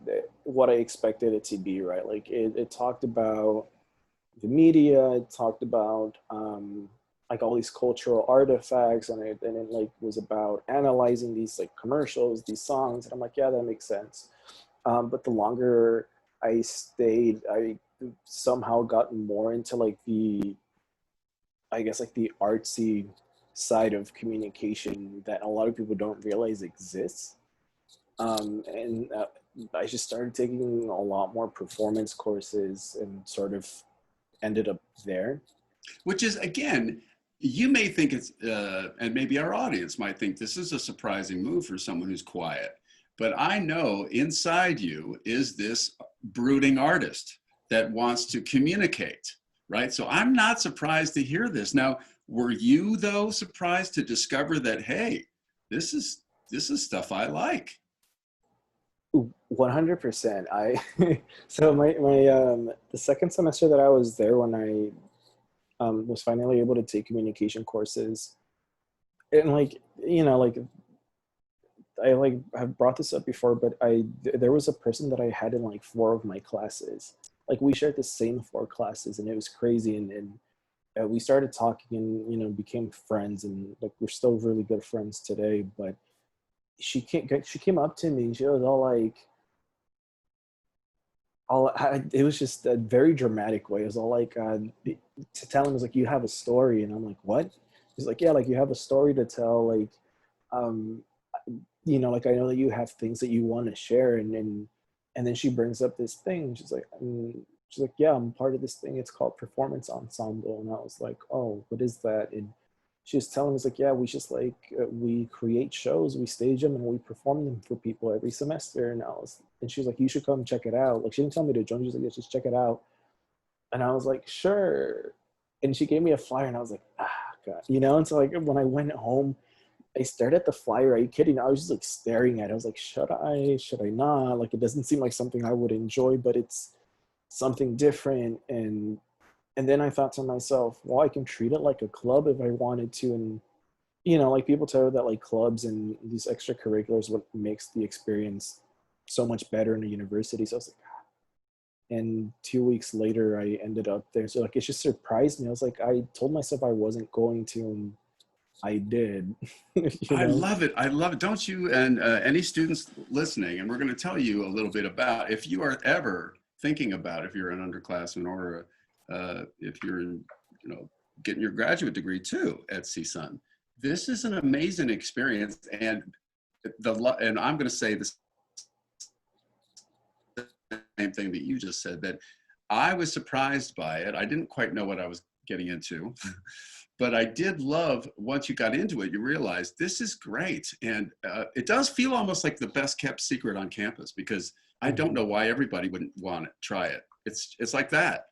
what I expected it to be, right? Like it talked about the media, it talked about like all these cultural artifacts, and it like was about analyzing these like commercials, these songs, and I'm like, yeah, that makes sense. But the longer I stayed, I somehow got more into like the artsy side of communication that a lot of people don't realize exists. And I just started taking a lot more performance courses and sort of ended up there. Which is, again, you may think it's, and maybe our audience might think this is a surprising move for someone who's quiet. But I know inside you is this brooding artist that wants to communicate, right? So I'm not surprised to hear this. Now, were you, though, surprised to discover that, hey, this is stuff I like? 100%. So my the second semester that I was there, when I was finally able to take communication courses, and like I like have brought this up before, but there was a person that I had in like 4 of my classes. Like we shared the same 4 classes, and it was crazy. And we started talking, and became friends, and like we're still really good friends today. But she came up to me, and she was all like, it was just a very dramatic way. It was all like to tell him, was like, you have a story, and I'm like, what? He's like, yeah, like you have a story to tell, like um like I know that you have things that you want to share, and then she brings up this thing. She's like, yeah, I'm part of this thing. It's called Performance Ensemble, and I was like, oh, what is that? And she was telling us like, yeah, we just like we create shows, we stage them, and we perform them for people every semester. And she was like, you should come check it out. Like she didn't tell me to join. She was like, yeah, just check it out. And I was like, sure. And she gave me a flyer, and I was like, God, And so like when I went home, I stared at the flyer. Are you kidding? I was just like staring at it. I was like, should I not? Like, it doesn't seem like something I would enjoy, but it's something different. And then I thought to myself, well, I can treat it like a club if I wanted to. And, like people tell that like clubs and these extracurriculars, what makes the experience so much better in a university. So I was like, and 2 weeks later, I ended up there. So like, it just surprised me. I was like, I told myself I wasn't going to, and I did. I love it. I love it. Don't you? And any students listening, and we're going to tell you a little bit about, if you are ever thinking about, if you're an underclassman or if you're, getting your graduate degree too at CSUN, this is an amazing experience. And I'm going to say this same thing that you just said, that I was surprised by it. I didn't quite know what I was getting into. But I did love, once you got into it, you realized this is great. And it does feel almost like the best kept secret on campus, because I don't know why everybody wouldn't want to try it. It's like that.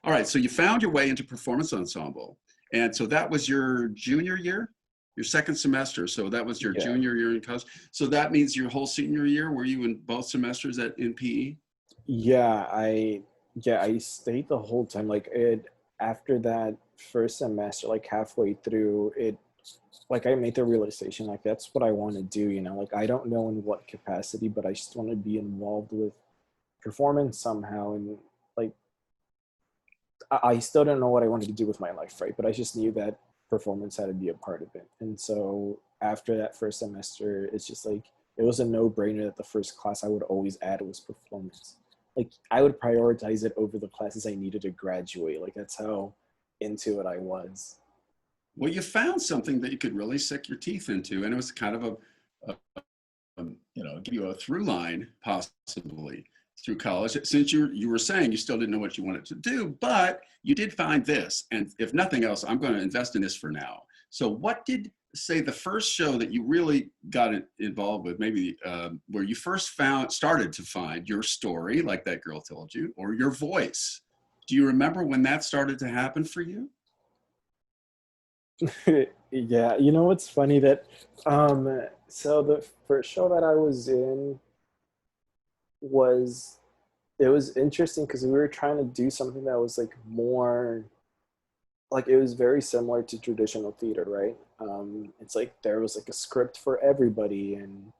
All right, so you found your way into Performance Ensemble. And so that was your junior year, your second semester. So that was your junior year in college. So that means your whole senior year, were you in both semesters in PE? Yeah, I stayed the whole time. Like after that first semester, like halfway through it, like I made the realization, like that's what I want to do. Like I don't know in what capacity, but I just want to be involved with performance somehow. And like I still don't know what I wanted to do with my life, right? But I just knew that performance had to be a part of it. And so after that first semester, it's just like it was a no-brainer that the first class I would always add was performance. Like I would prioritize it over the classes I needed to graduate. Like that's how into it I was. Well, you found something that you could really sink your teeth into, and it was kind of give you a through line possibly through college. Since you were saying you still didn't know what you wanted to do, but you did find this, and if nothing else, I'm going to invest in this for now. So what did, say, the first show that you really got involved with, maybe where you first started to find your story, like that girl told you, or your voice? Do you remember when that started to happen for you? Yeah, what's funny that so the first show that I was in was, it was interesting because we were trying to do something that was like more like, it was very similar to traditional theater, right? It's like there was like a script for everybody. And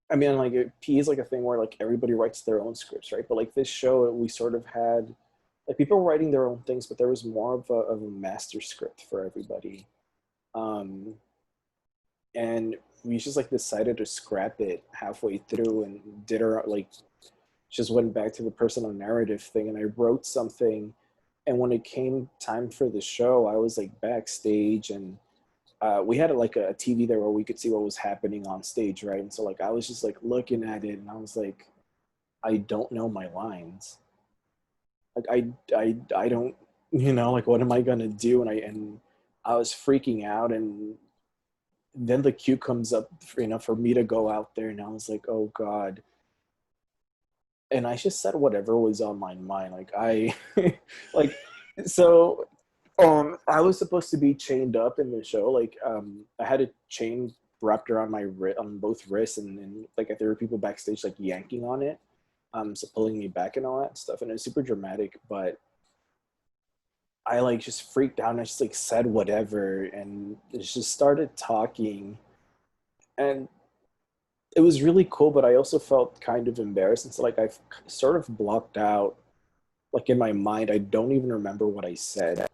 I mean, like P is like a thing where like everybody writes their own scripts, right? But like this show, we sort of had like people were writing their own things, but there was more of a master script for everybody. um, and we just like decided to scrap it halfway through and did our like just went back to the personal narrative thing, and I wrote something. And when it came time for the show, I was like backstage, and we had like a TV there where we could see what was happening on stage, right? And so like I was just like looking at it, and I was like, I don't know my lines. Like I don't, like what am I gonna do? And I was freaking out. And then the cue comes up, for me to go out there, and I was like, oh God. And I just said whatever was on my mind. Like like, so, I was supposed to be chained up in the show. Like, I had a chain wrapped around my on both wrists, and like there were people backstage like yanking on it, so pulling me back and all that stuff. And it was super dramatic, but I like just freaked out, and I just like said whatever, and just started talking. And it was really cool, but I also felt kind of embarrassed. And so like I've sort of blocked out, like in my mind, I don't even remember what I said.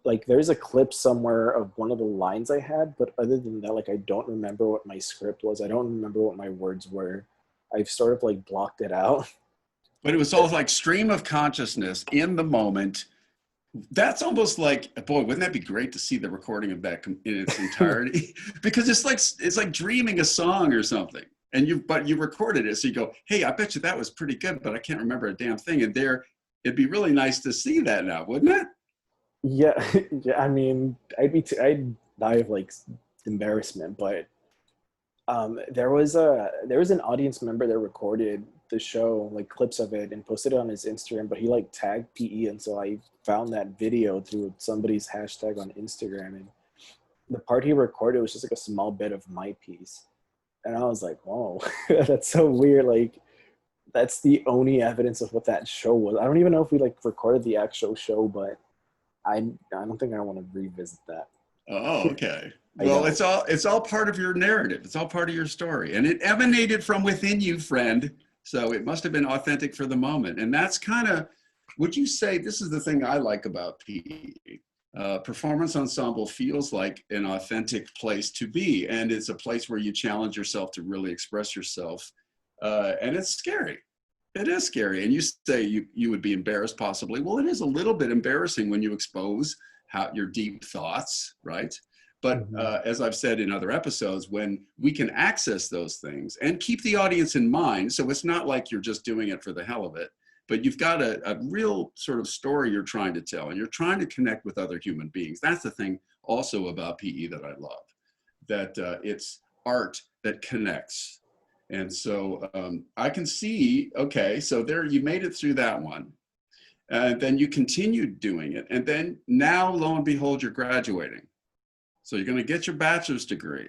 Like there's a clip somewhere of one of the lines I had, but other than that, like I don't remember what my script was. I don't remember what my words were. I've sort of like blocked it out. But it was all like stream of consciousness in the moment. That's almost like, boy, wouldn't that be great to see the recording of that in its entirety? Because it's like dreaming a song or something. And you recorded it, so you go, hey, I bet you that was pretty good, but I can't remember a damn thing. And it'd be really nice to see that now, wouldn't it? Yeah, yeah. I mean, I'd die of like embarrassment, but there was an audience member that recorded the show, like clips of it, and posted it on his Instagram. But he like tagged PE, and so I found that video through somebody's hashtag on Instagram, and the part he recorded was just like a small bit of my piece, and I was like, "Whoa, that's so weird!" Like, that's the only evidence of what that show was. I don't even know if we like recorded the actual show, but I don't think I want to revisit that. Oh, okay. I Well, don't. it's all part of your narrative. It's all part of your story, and it emanated from within you, friend. So it must have been authentic for the moment. And that's kind of, would you say, this is the thing I like about PE. Performance ensemble feels like an authentic place to be, and it's a place where you challenge yourself to really express yourself. And it's scary. It is scary. And you say you would be embarrassed possibly. Well, it is a little bit embarrassing when you expose your deep thoughts, right? But Mhm. as I've said in other episodes, when we can access those things and keep the audience in mind, so it's not like you're just doing it for the hell of it, but you've got a real sort of story you're trying to tell, and you're trying to connect with other human beings. That's the thing also about PE that I love, that it's art that connects. And so I can see, okay, so there you made it through that one. Then you continued doing it. And then now, lo and behold, you're graduating. So you're going to get your bachelor's degree.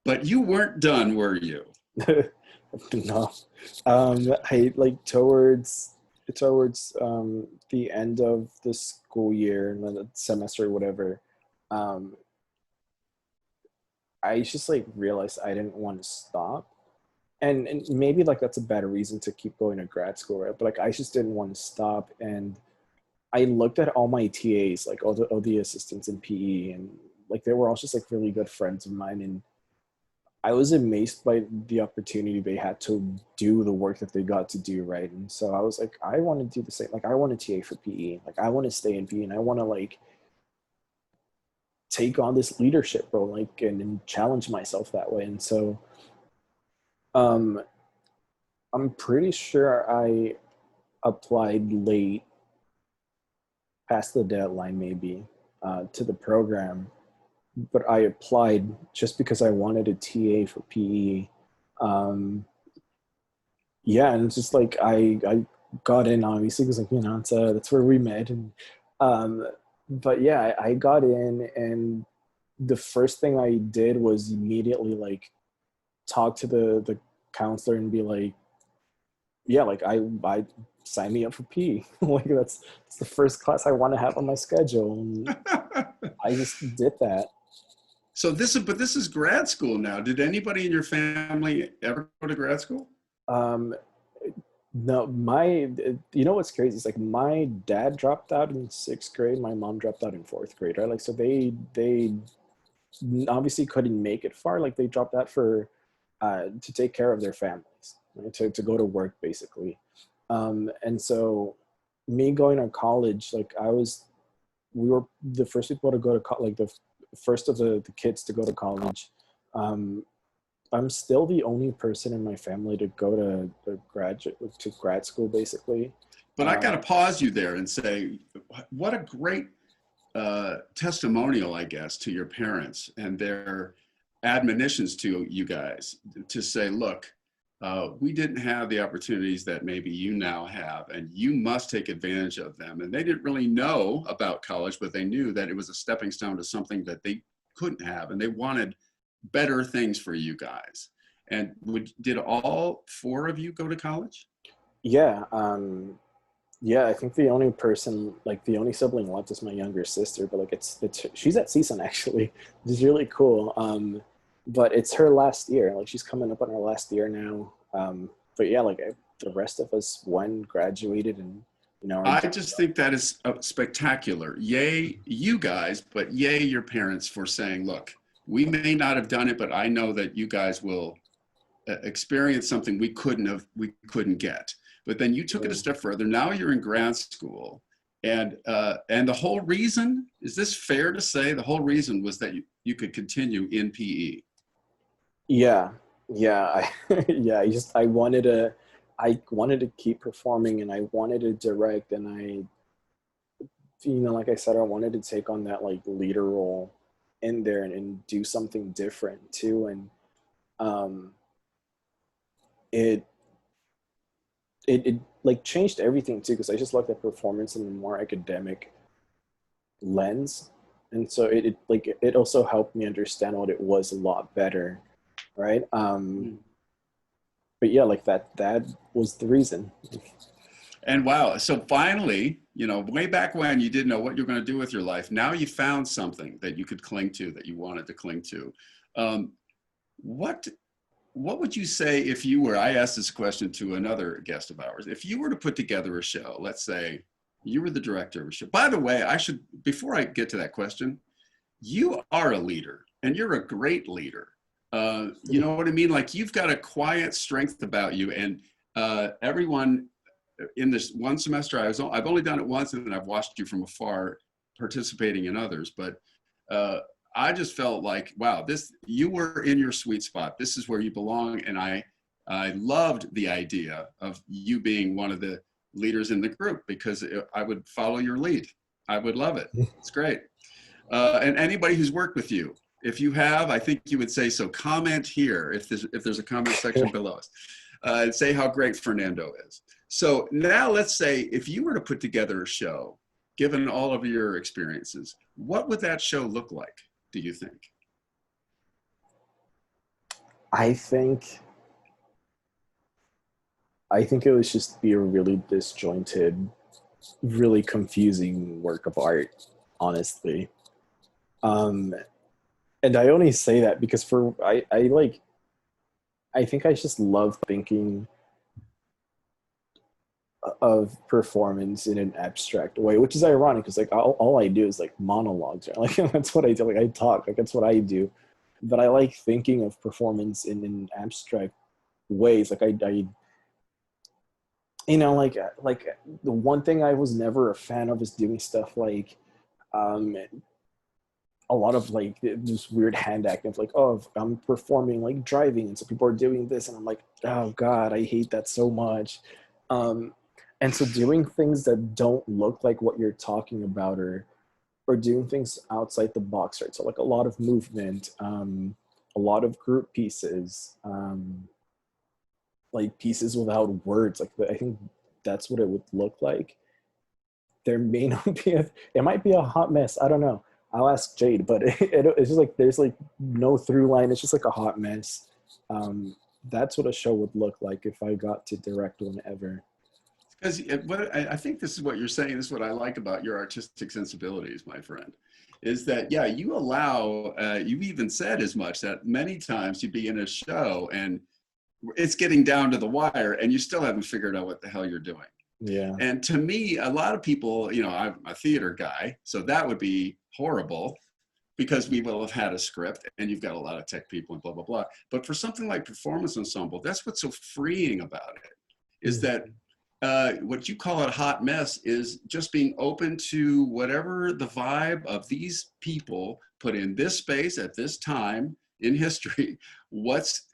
But you weren't done, were you? No. I like towards the end of the school year and the semester or whatever, um, I just like realized I didn't want to stop. And maybe like that's a better reason to keep going to grad school, right? But like I just didn't want to stop. And I looked at all my TAs, like all the assistants in PE, and like they were all just like really good friends of mine. And I was amazed by the opportunity they had to do the work that they got to do, right? And so I was like, I want to do the same. Like I want to TA for PE. Like I want to stay in PE, and I want to like take on this leadership role, like and challenge myself that way. And so um, I'm pretty sure I applied late, past the deadline maybe, to the program, but I applied just because I wanted a TA for PE. Um, yeah, and it's just like I got in obviously because like it's that's where we met, and um, but yeah, I got in, and the first thing I did was immediately like talk to the counselor and be like, yeah, like I sign me up for P. Like that's the first class I want to have on my schedule, and I just did that. So this is grad school now. Did anybody in your family ever go to grad school? Um, no, you know what's crazy? It's like my dad dropped out in sixth grade, my mom dropped out in fourth grade, right? Like so they obviously couldn't make it far. Like they dropped out for to take care of their families, right? To go to work basically. And so me going to college, like we were the first people to go to like the first of the kids to go to college. Um, I'm still the only person in my family to go to grad school basically. But I got to pause you there and say, what a great testimonial, I guess, to your parents and their admonitions to you guys to say, look, we didn't have the opportunities that maybe you now have, and you must take advantage of them. And they didn't really know about college, but they knew that it was a stepping stone to something that they couldn't have, and they wanted better things for you guys. And did all four of you go to college? Yeah. Yeah, I think the only person, like the only sibling left is my younger sister, but like it's she's at CSUN actually, which is really cool. but it's her last year. Like she's coming up on her last year now. But yeah, like the rest of us went, graduated, and I just think that is spectacular. Yay, you guys, but yay, your parents for saying, look, we may not have done it, but I know that you guys will experience something we couldn't get. But then you took it a step further. Now you're in grad school. And the whole reason, is this fair to say, the whole reason was that you could continue in PE? Yeah. I wanted to keep performing, and I wanted to direct, and like I said, I wanted to take on that like leader role in there and do something different too. And it like changed everything too, because I just looked at performance in a more academic lens, and so it also helped me understand what it was a lot better, right? But yeah, like that was the reason. And wow, so finally, way back when you didn't know what you're going to do with your life, now you found something that you could cling to, that you wanted to cling to. What would you say if you were, I asked this question to another guest of ours, if you were to put together a show, let's say you were the director of a show. By the way, before I get to that question, you are a leader, and you're a great leader. You know what I mean? Like, you've got a quiet strength about you, and everyone in this one semester, I've only done it once, and then I've watched you from afar participating in others, but I just felt like, wow, you were in your sweet spot. This is where you belong. And I loved the idea of you being one of the leaders in the group, because I would follow your lead. I would love it. It's great. And anybody who's worked with you, if you have, I think you would say so. Comment here if there's a comment section below us. And say how great Fernando is. So now let's say if you were to put together a show, given all of your experiences, what would that show look like, do you think? I think it would just be a really disjointed, really confusing work of art, honestly. And I only say that because I think I just love thinking of performance in an abstract way, which is ironic because like all I do is like monologues, right? Like that's what I do. Like I talk, like that's what I do. But I like thinking of performance in abstract ways. Like I like the one thing I was never a fan of is doing stuff like a lot of like this weird hand acting of like, oh, I'm performing like driving and so people are doing this and I'm like, oh God, I hate that so much. And so doing things that don't look like what you're talking about or doing things outside the box, right? So like a lot of movement, a lot of group pieces, like pieces without words. Like I think that's what it would look like. There may not be it might be a hot mess. I don't know. I'll ask Jade, but it's just like there's like no through line. It's just like a hot mess. That's what a show would look like if I got to direct one ever. Because I think this is what you're saying. This is what I like about your artistic sensibilities, my friend, is that, yeah, you allow, you even said as much that many times you'd be in a show and it's getting down to the wire and you still haven't figured out what the hell you're doing. Yeah. And to me, a lot of people, I'm a theater guy, so that would be horrible because we will have had a script and you've got a lot of tech people and blah, blah, blah. But for something like Performance Ensemble, that's what's so freeing about it, is that what you call a hot mess is just being open to whatever the vibe of these people put in this space at this time in history, what's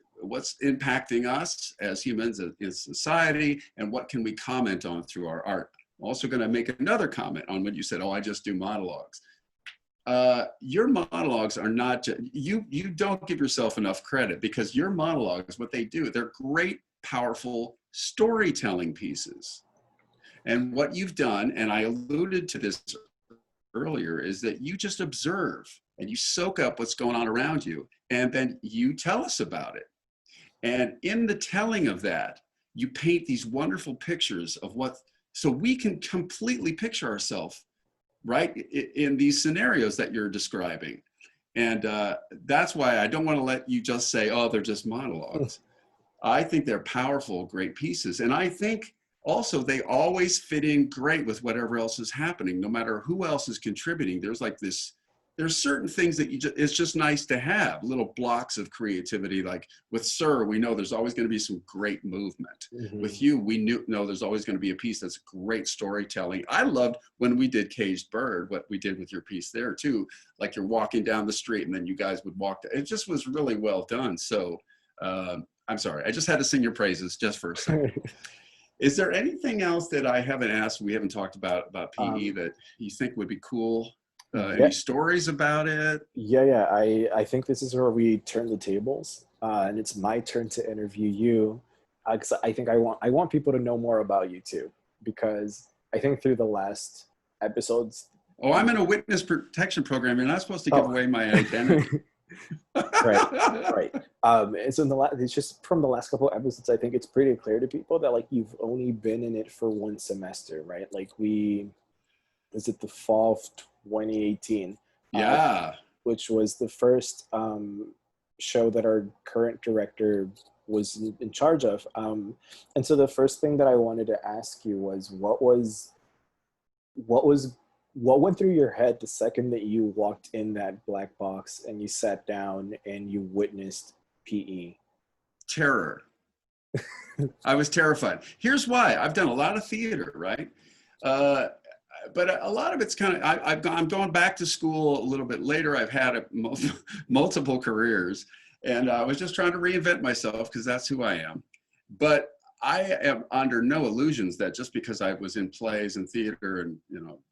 impacting us as humans, as society, and what can we comment on through our art. I'm also going to make another comment on what you said, oh, I just do monologues. Your monologues are not, you don't give yourself enough credit, because your monologues, what they do, they're great, powerful storytelling pieces. And what you've done, and I alluded to this earlier, is that you just observe and you soak up what's going on around you, and then you tell us about it. And in the telling of that, you paint these wonderful pictures of so we can completely picture ourselves, right, in these scenarios that you're describing. And that's why I don't want to let you just say, oh, they're just monologues. I think they're powerful, great pieces. And I think also they always fit in great with whatever else is happening, no matter who else is contributing. There's like this, there's certain things that it's just nice to have, little blocks of creativity. Like with Sir, we know there's always going to be some great movement. Mm-hmm. With you, we know there's always going to be a piece that's great storytelling. I loved when we did Caged Bird, what we did with your piece there too. Like you're walking down the street and then you guys would walk. It just was really well done. So I'm sorry, I just had to sing your praises just for a second. Is there anything else that I haven't asked, we haven't talked about PE that you think would be cool? Any stories about it? Yeah. I think this is where we turn the tables, and it's my turn to interview you, because I think I want people to know more about you too, because I think through the last episodes. Oh, I'm in a witness protection program. You're not supposed to give away my identity. right. And so it's just from the last couple of episodes, I think it's pretty clear to people that like you've only been in it for one semester, right? Like is it the fall of 2018? Yeah. Which was the first show that our current director was in charge of. And so the first thing that I wanted to ask you was what went through your head the second that you walked in that black box and you sat down and you witnessed PE? Terror. I was terrified. Here's why. I've done a lot of theater, right? But a lot of it's kind of, I'm going back to school a little bit later. I've had multiple careers, and I was just trying to reinvent myself because that's who I am. But I am under no illusions that just because I was in plays and theater and,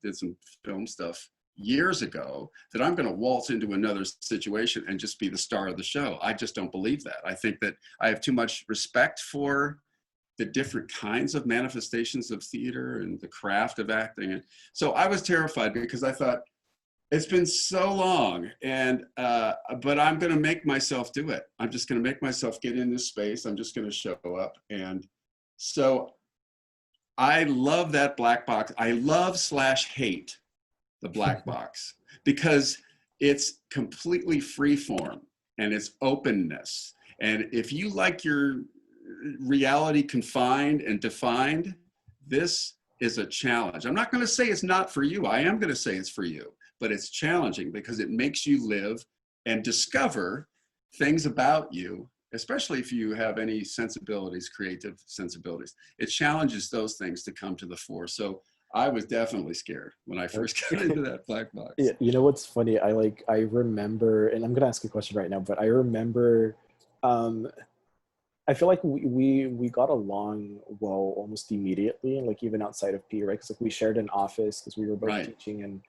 did some film stuff years ago, that I'm going to waltz into another situation and just be the star of the show. I just don't believe that. I think that I have too much respect for the different kinds of manifestations of theater and the craft of acting. And so I was terrified because I thought, it's been so long, and but I'm going to make myself do it. I'm just going to make myself get in this space. I'm just going to show up. And so I love that black box. I love/hate the black box because it's completely free form and it's openness. And if you like your reality confined and defined, this is a challenge. I'm not going to say it's not for you. I am going to say it's for you, but it's challenging because it makes you live and discover things about you, especially if you have any sensibilities, creative sensibilities. It challenges those things to come to the fore. So I was definitely scared when I first got into that black box. Yeah, you know what's funny? I remember, and I'm going to ask you a question right now, but I remember, I feel like we got along well almost immediately, and like even outside of P, right? Because like we shared an office because we were both teaching, and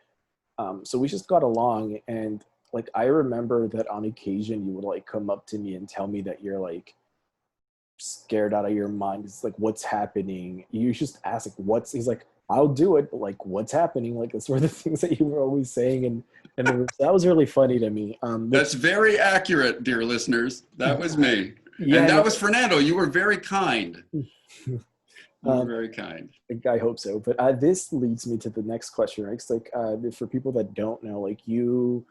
so we just got along. And like I remember that on occasion you would like come up to me and tell me that you're like scared out of your mind. It's like, what's happening? You just ask like, he's like, I'll do it, but like, what's happening? Like, it's sort of things that you were always saying, and that was really funny to me. That's very accurate, dear listeners. That was me. Yeah, and that was Fernando. You were very kind. You were very kind. I hope so. But this leads me to the next question, right? It's like for people that don't know, like you're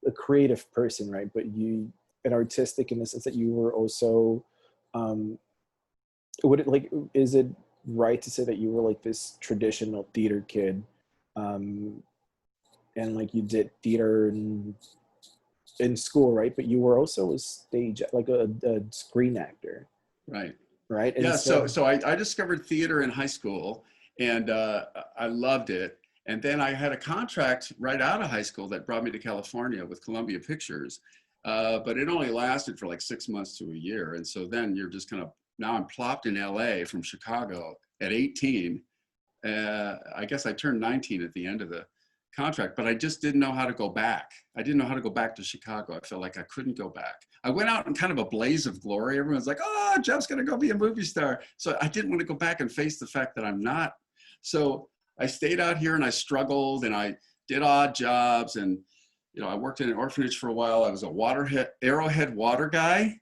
a creative person, right? But an artistic in the sense that you were also, is it right to say that you were like this traditional theater kid, and like you did theater in school, right? But you were also a screen actor, right? And yeah. So I discovered theater in high school, and I loved it. And then I had a contract right out of high school that brought me to California with Columbia Pictures, but it only lasted for like 6 months to a year. And so then you're just kind of, now I'm plopped in LA from Chicago at 18. I guess I turned 19 at the end of the contract, but I just didn't know how to go back. I didn't know how to go back to Chicago. I felt like I couldn't go back. I went out in kind of a blaze of glory. Everyone's like, oh, Jeff's going to go be a movie star. So I didn't want to go back and face the fact that I'm not. So I stayed out here and I struggled and I did odd jobs. And, I worked in an orphanage for a while. I was a Arrowhead water guy.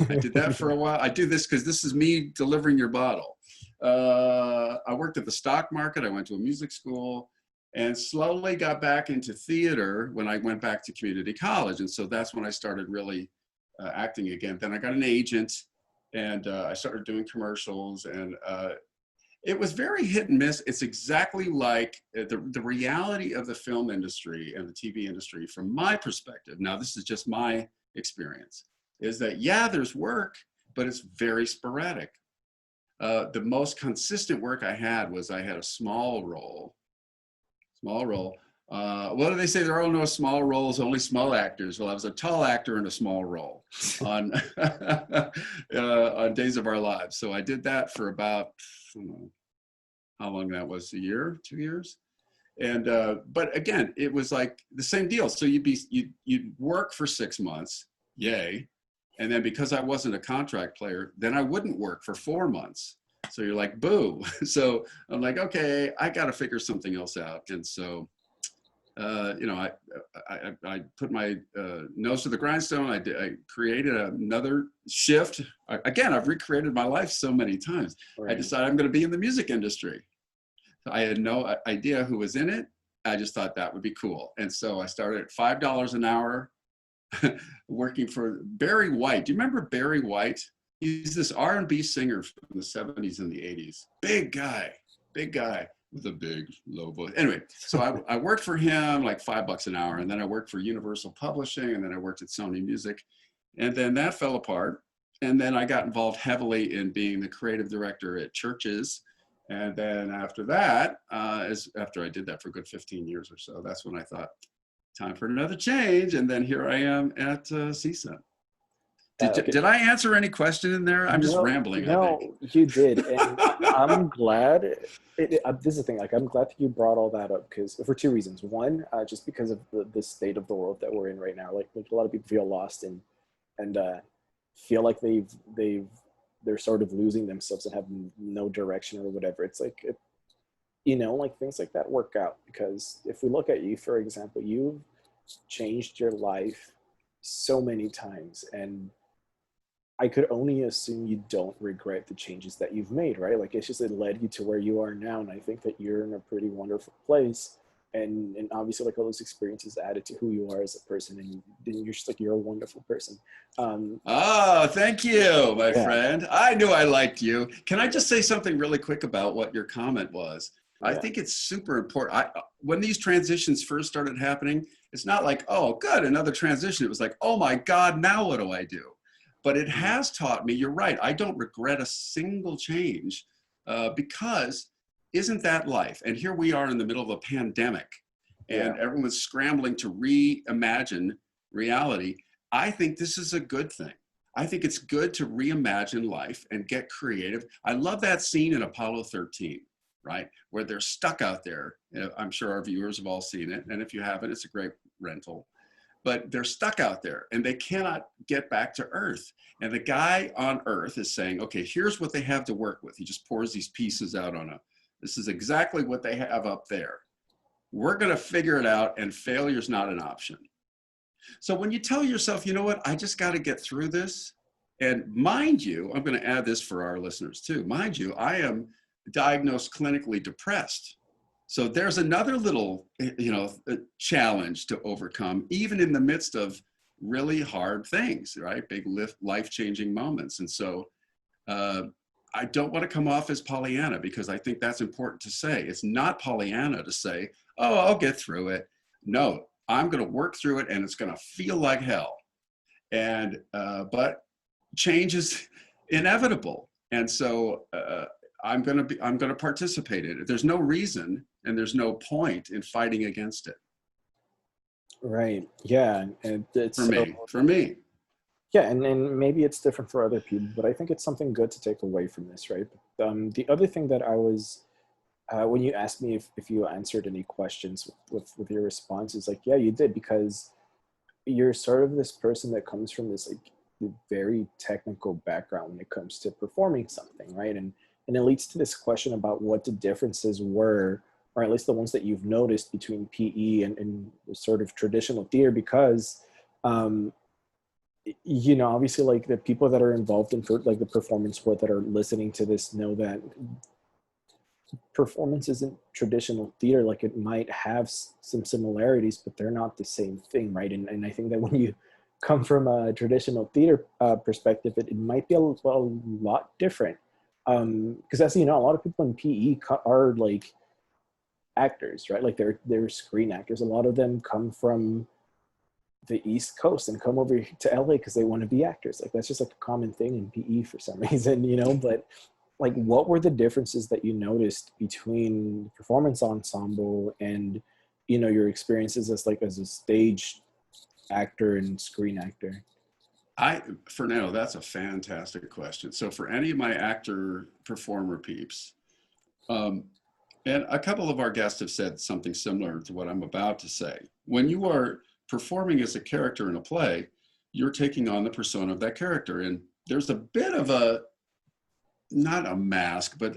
I did that for a while. I do this because this is me delivering your bottle. I worked at the stock market. I went to a music school. and slowly got back into theater when I went back to community college. And so that's when I started really acting again. Then I got an agent, and I started doing commercials, and it was very hit and miss. It's exactly like the reality of the film industry and the TV industry from my perspective. Now, this is just my experience, is that, yeah, there's work, but it's very sporadic. The most consistent work I had was I had a small role. What do they say? There are no small roles, only small actors. Well, I was a tall actor in a small role on on Days of Our Lives. So I did that for about, I don't know how long that was, a year, 2 years. And but again, it was like the same deal. So you'd work for 6 months, yay. And then because I wasn't a contract player, then I wouldn't work for 4 months. So you're like, boo. So I'm like, okay, I got to figure something else out. And so, you know, I put my nose to the grindstone. I created another shift. Again, I've recreated my life so many times. Right. I decided I'm going to be in the music industry. I had no idea who was in it. I just thought that would be cool. And so I started at $5 an hour working for Barry White. Do you remember Barry White? He's this R&B singer from the 70s and the 80s. Big guy with a big low voice. Anyway, so I worked for him like $5 an hour. And then I worked for Universal Publishing. And then I worked at Sony Music. And then that fell apart. And then I got involved heavily in being the creative director at churches. And then after that, after I did that for a good 15 years or so, that's when I thought, time for another change. And then here I am at CSUN. Did I answer any question in there? I'm just rambling. No, I think. You did. And I'm glad. This is the thing. Like, I'm glad that you brought all that up for two reasons. One, just because of the state of the world that we're in right now. Like a lot of people feel lost and feel like they're sort of losing themselves and have no direction or whatever. It's like, you know, like things like that work out, because if we look at you, for example, you've changed your life so many times, and I could only assume you don't regret the changes that you've made, right? Like, it's just, it led you to where you are now. And I think that you're in a pretty wonderful place. And obviously, like, all those experiences added to who you are as a person, and you're just like, you're a wonderful person. Oh, thank you, my friend. I knew I liked you. Can I just say something really quick about what your comment was? Yeah. I think it's super important. When these transitions first started happening, it's not like, oh, good, another transition. It was like, oh my God, now what do I do? But it has taught me, you're right, I don't regret a single change because isn't that life? And here we are in the middle of a pandemic, and everyone's scrambling to reimagine reality. I think this is a good thing. I think it's good to reimagine life and get creative. I love that scene in Apollo 13, right? Where they're stuck out there. I'm sure our viewers have all seen it. And if you haven't, it's a great rental. But they're stuck out there and they cannot get back to Earth. And the guy on Earth is saying, okay, here's what they have to work with. He just pours these pieces out this is exactly what they have up there. We're going to figure it out, and failure's not an option. So when you tell yourself, you know what, I just got to get through this. And mind you, I'm going to add this for our listeners too. Mind you, I am diagnosed clinically depressed. So there's another little, challenge to overcome, even in the midst of really hard things, right? Big life-changing moments. And so I don't want to come off as Pollyanna, because I think that's important to say. It's not Pollyanna to say, oh, I'll get through it. No, I'm going to work through it, and it's going to feel like hell. And but change is inevitable, and so I'm going to participate in it. There's no reason and there's no point in fighting against it. Right. Yeah. And it's for me. Yeah. And maybe it's different for other people, but I think it's something good to take away from this, right? The other thing that I was, when you asked me if you answered any questions with your response, is like, yeah, you did, because you're sort of this person that comes from this like very technical background when it comes to performing something, right? And it leads to this question about what the differences were, or at least the ones that you've noticed between PE and sort of traditional theater, because, obviously, like, the people that are involved in like the performance world that are listening to this know that performance isn't traditional theater. Like it might have some similarities, but they're not the same thing, right? And I think that when you come from a traditional theater perspective, it might be a lot different. Because as you know, a lot of people in PE are like actors, right? Like they're screen actors. A lot of them come from the East Coast and come over to LA because they want to be actors. Like that's just like a common thing in PE for some reason, you know. But like, what were the differences that you noticed between performance ensemble and, you know, your experiences as like as a stage actor and screen actor? Fernando, that's a fantastic question. So for any of my actor performer peeps, and a couple of our guests have said something similar to what I'm about to say. When you are performing as a character in a play, you're taking on the persona of that character. And there's a bit of a, not a mask, but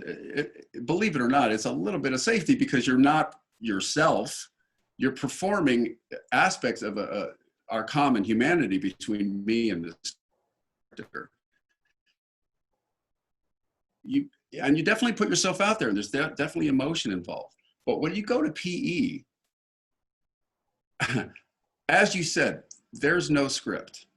believe it or not, it's a little bit of safety because you're not yourself. You're performing aspects of our common humanity between me and this character. And you definitely put yourself out there, and there's definitely emotion involved. But when you go to PE, as you said, there's no script.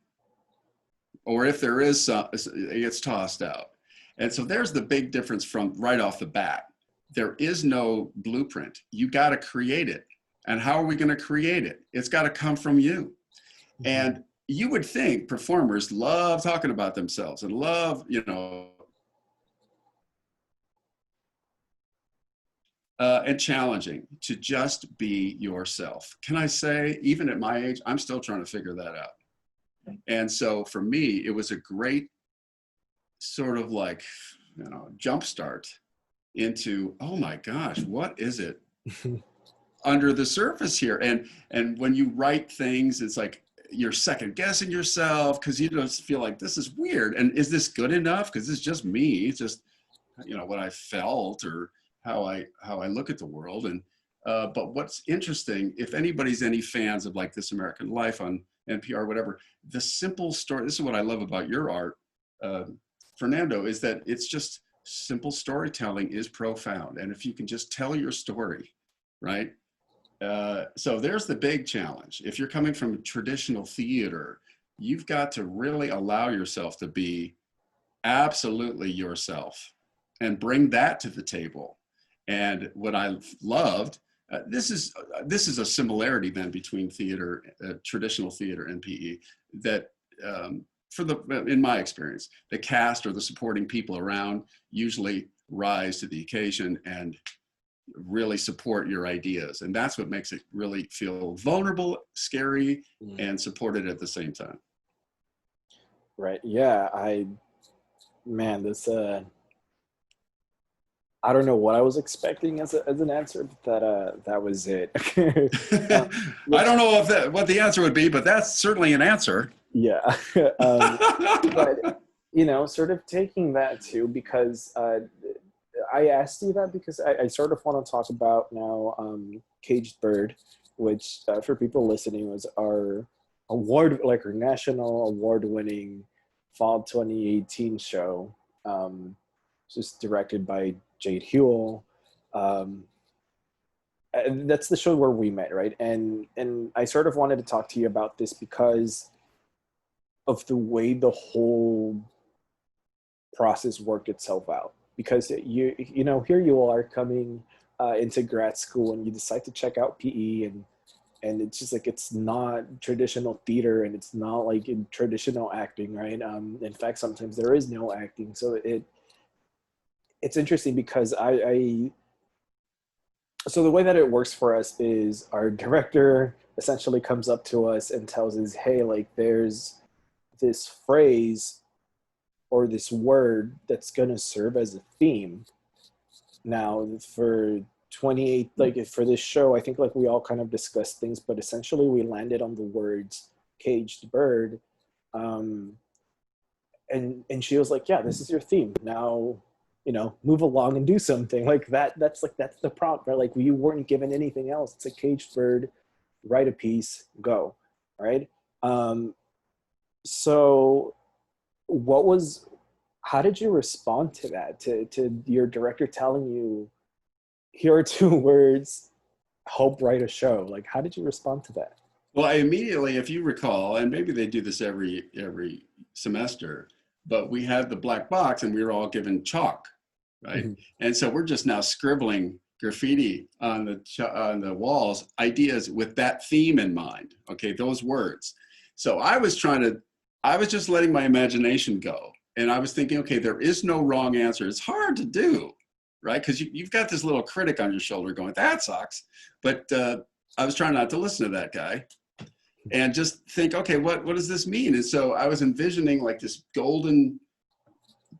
Or if there is, it gets tossed out. And so there's the big difference from right off the bat. There is no blueprint. You got to create it. And how are we going to create it? It's got to come from you. Mm-hmm. And you would think performers love talking about themselves and love, you know, and challenging to just be yourself. Can I say, even at my age, I'm still trying to figure that out. And so for me, it was a great sort of like, you know, jumpstart into, oh my gosh, what is it under the surface here? And when you write things, it's like you're second guessing yourself because you just feel like this is weird. And is this good enough? Because it's just me. It's just, you know, what I felt or how I look at the world. And but what's interesting, if anybody's any fans of like This American Life on NPR, whatever, the simple story, this is what I love about your art, Fernando, is that it's just simple storytelling is profound. And if you can just tell your story, right? So there's the big challenge. If you're coming from traditional theater, you've got to really allow yourself to be absolutely yourself and bring that to the table. And what I loved, this is a similarity then between theater, traditional theater and PE, that in my experience, the cast or the supporting people around usually rise to the occasion and really support your ideas. And that's what makes it really feel vulnerable, scary, and supported at the same time. Right. Yeah. I don't know what I was expecting as an answer, but that was it. I don't know what the answer would be, but that's certainly an answer. Yeah. But, you know, sort of taking that too, because I asked you that because I sort of want to talk about now Caged Bird, which for people listening was our national award-winning fall 2018 show. Just directed by Jade Hewell. And that's the show where we met, right? And I sort of wanted to talk to you about this because of the way the whole process worked itself out. Because you know, here you are coming into grad school and you decide to check out PE and it's just like, it's not traditional theater and it's not like in traditional acting, right? In fact, sometimes there is no acting. So it's interesting because so the way that it works for us is our director essentially comes up to us and tells us, hey, like there's this phrase or this word that's going to serve as a theme. Now for 28, like for this show, I think like we all kind of discussed things, but essentially we landed on the words Caged Bird. And she was like, yeah, this is your theme. Now, you know, move along and do something like that. That's the prompt, right? Like you weren't given anything else. It's a Caged Bird, write a piece, go, right? So how did you respond to that, to your director telling you, here are two words, help write a show. Like, how did you respond to that? Well, I immediately, if you recall, and maybe they do this every semester, but we had the black box and we were all given chalk, right? Mhm. And so we're just now scribbling graffiti on the walls, ideas with that theme in mind. Okay, those words. So I was just letting my imagination go, and I was thinking, okay, there is no wrong answer. It's hard to do, right? Because you've got this little critic on your shoulder going, that sucks. But I was trying not to listen to that guy and just think, okay, what does this mean? And so I was envisioning like this golden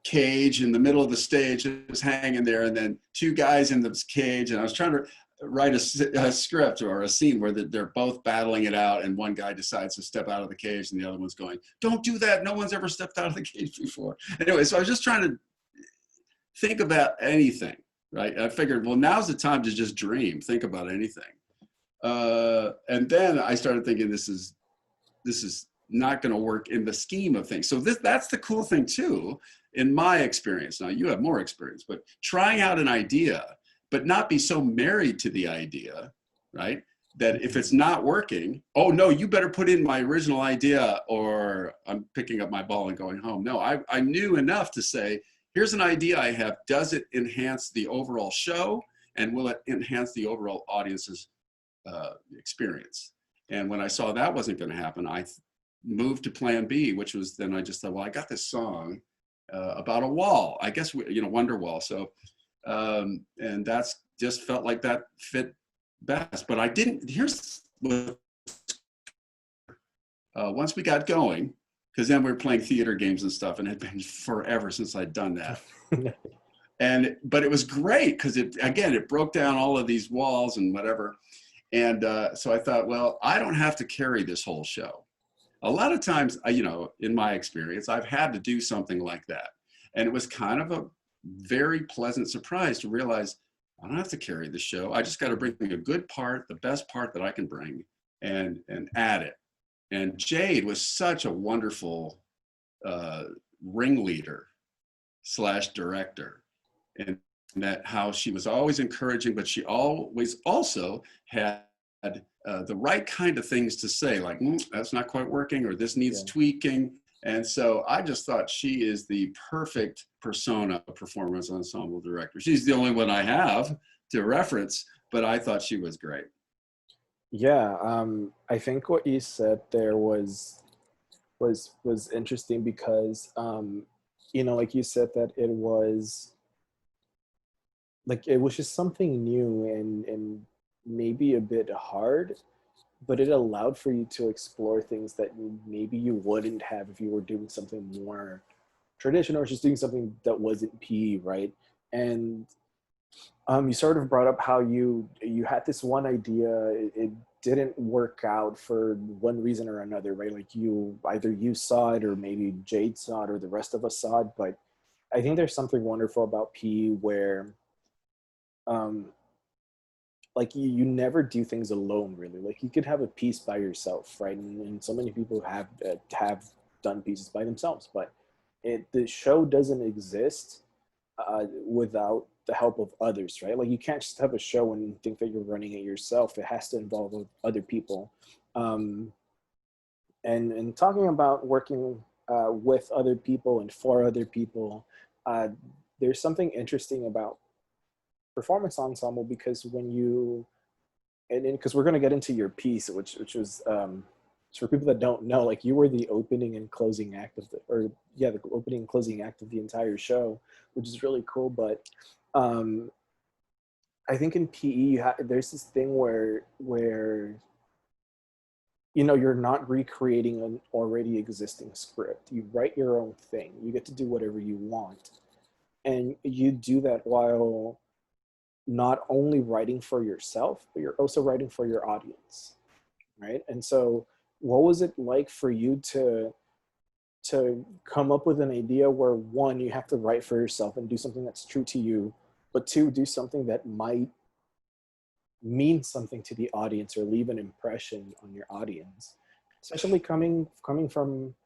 cage in the middle of the stage that was hanging there, and then two guys in this cage, and I was trying to write a script or a scene where they're both battling it out, and one guy decides to step out of the cage and the other one's going, don't do that, no one's ever stepped out of the cage before. Anyway, so I was just trying to think about anything, right? I figured, well, now's the time to just dream, think about anything. And then I started thinking, this is not going to work in the scheme of things. So that's the cool thing too, in my experience. Now you have more experience, but trying out an idea, but not be so married to the idea, right? That if it's not working, oh no, you better put in my original idea or I'm picking up my ball and going home. No, I knew enough to say, here's an idea I have. Does it enhance the overall show? And will it enhance the overall audience's experience? And when I saw that wasn't going to happen, I moved to plan B, which was then I just thought, well, I got this song about a wall, I guess, Wonderwall. So, and that's just felt like that fit best. But I didn't, once we got going, because then we were playing theater games and stuff, and it had been forever since I'd done that. But it was great because it broke down all of these walls and whatever. And so I thought, well, I don't have to carry this whole show. A lot of times, in my experience, I've had to do something like that. And it was kind of a very pleasant surprise to realize I don't have to carry the show. I just got to bring a good part, the best part that I can bring, and add it. And Jade was such a wonderful ringleader / director. And that how she was always encouraging, but she always also had the right kind of things to say, like, that's not quite working, or this needs tweaking. And so I just thought she is the perfect persona performance ensemble director. She's the only one I have to reference, but I thought she was great. Yeah, I think what you said there was interesting because, like you said that it was just something new and maybe a bit hard, but it allowed for you to explore things that maybe you wouldn't have if you were doing something more traditional or just doing something that wasn't PE, right? And you sort of brought up how you had this one idea, it didn't work out for one reason or another, right? Like either you saw it or maybe Jade saw it or the rest of us saw it. But I think there's something wonderful about PE where like you never do things alone, really. Like you could have a piece by yourself, right? And so many people have done pieces by themselves, but the show doesn't exist without the help of others, right? Like you can't just have a show and think that you're running it yourself. It has to involve other people. And talking about working with other people and for other people, there's something interesting about performance ensemble, because when you because we're going to get into your piece, which was for people that don't know, like you were the opening and closing act of the opening and closing act of the entire show, which is really cool. But I think in PE there's this thing where you're not recreating an already existing script. You write your own thing. You get to do whatever you want, and you do that while not only writing for yourself, but you're also writing for your audience, right? And so what was it like for you to come up with an idea where, one, you have to write for yourself and do something that's true to you, but two, do something that might mean something to the audience or leave an impression on your audience, especially coming from,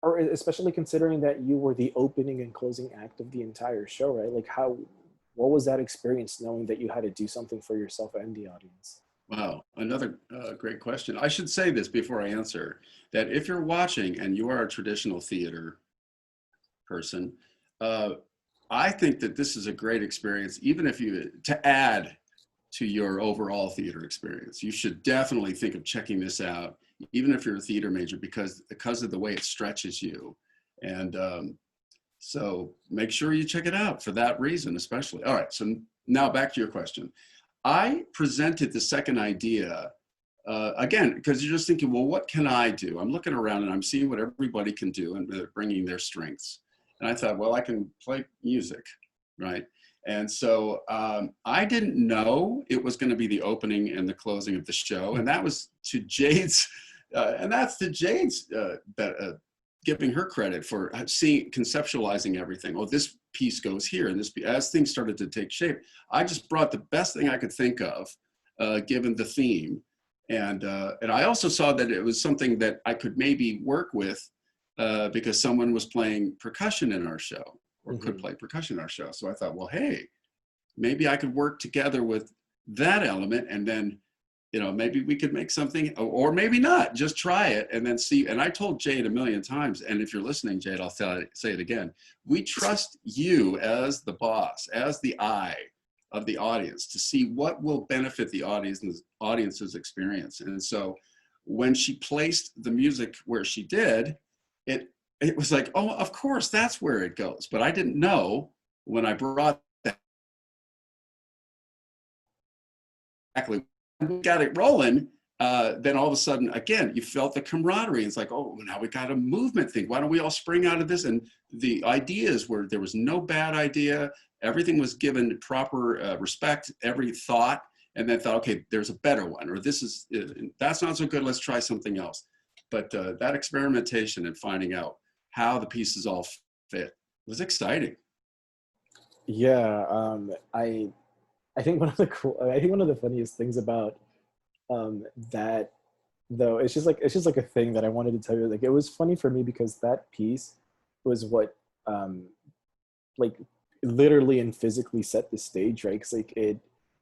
or especially considering that you were the opening and closing act of the entire show, right? Like what was that experience knowing that you had to do something for yourself and the audience? Wow, another great question. I should say this before I answer, that if you're watching and you are a traditional theater person, uh, I think that this is a great experience, even if you, to add to your overall theater experience. You should definitely think of checking this out, even if you're a theater major, because of the way it stretches you. And so make sure you check it out for that reason, especially. All right, so now back to your question. I presented the second idea, again, because you're just thinking, well, what can I do? I'm looking around and I'm seeing what everybody can do and they're bringing their strengths. And I thought, well, I can play music, right? And so I didn't know it was going to be the opening and the closing of the show. And that was to Jade's, giving her credit for conceptualizing everything. Oh, this piece goes here. And as things started to take shape, I just brought the best thing I could think of, given the theme. And I also saw that it was something that I could maybe work with because someone was playing percussion in our show, or could play percussion in our show. So I thought, well, hey, maybe I could work together with that element, and then, maybe we could make something, or maybe not, just try it and then see. And I told Jade a million times, and if you're listening, Jade, I'll say it again. We trust you as the boss, as the eye of the audience, to see what will benefit the audience's experience. And so when she placed the music where she did, it was like, oh, of course, that's where it goes. But I didn't know when I brought that, exactly, we got it rolling, then all of a sudden, again, you felt the camaraderie. It's like, oh, now we got a movement thing. Why don't we all spring out of this? And the ideas were, there was no bad idea. Everything was given proper respect, every thought, and then thought, okay, there's a better one, or that's not so good, let's try something else. But that experimentation and finding out how the pieces all fit was exciting. Yeah, I think one of the funniest things about that, though, it's just like a thing that I wanted to tell you. Like, it was funny for me because that piece was what like literally and physically set the stage, right? Because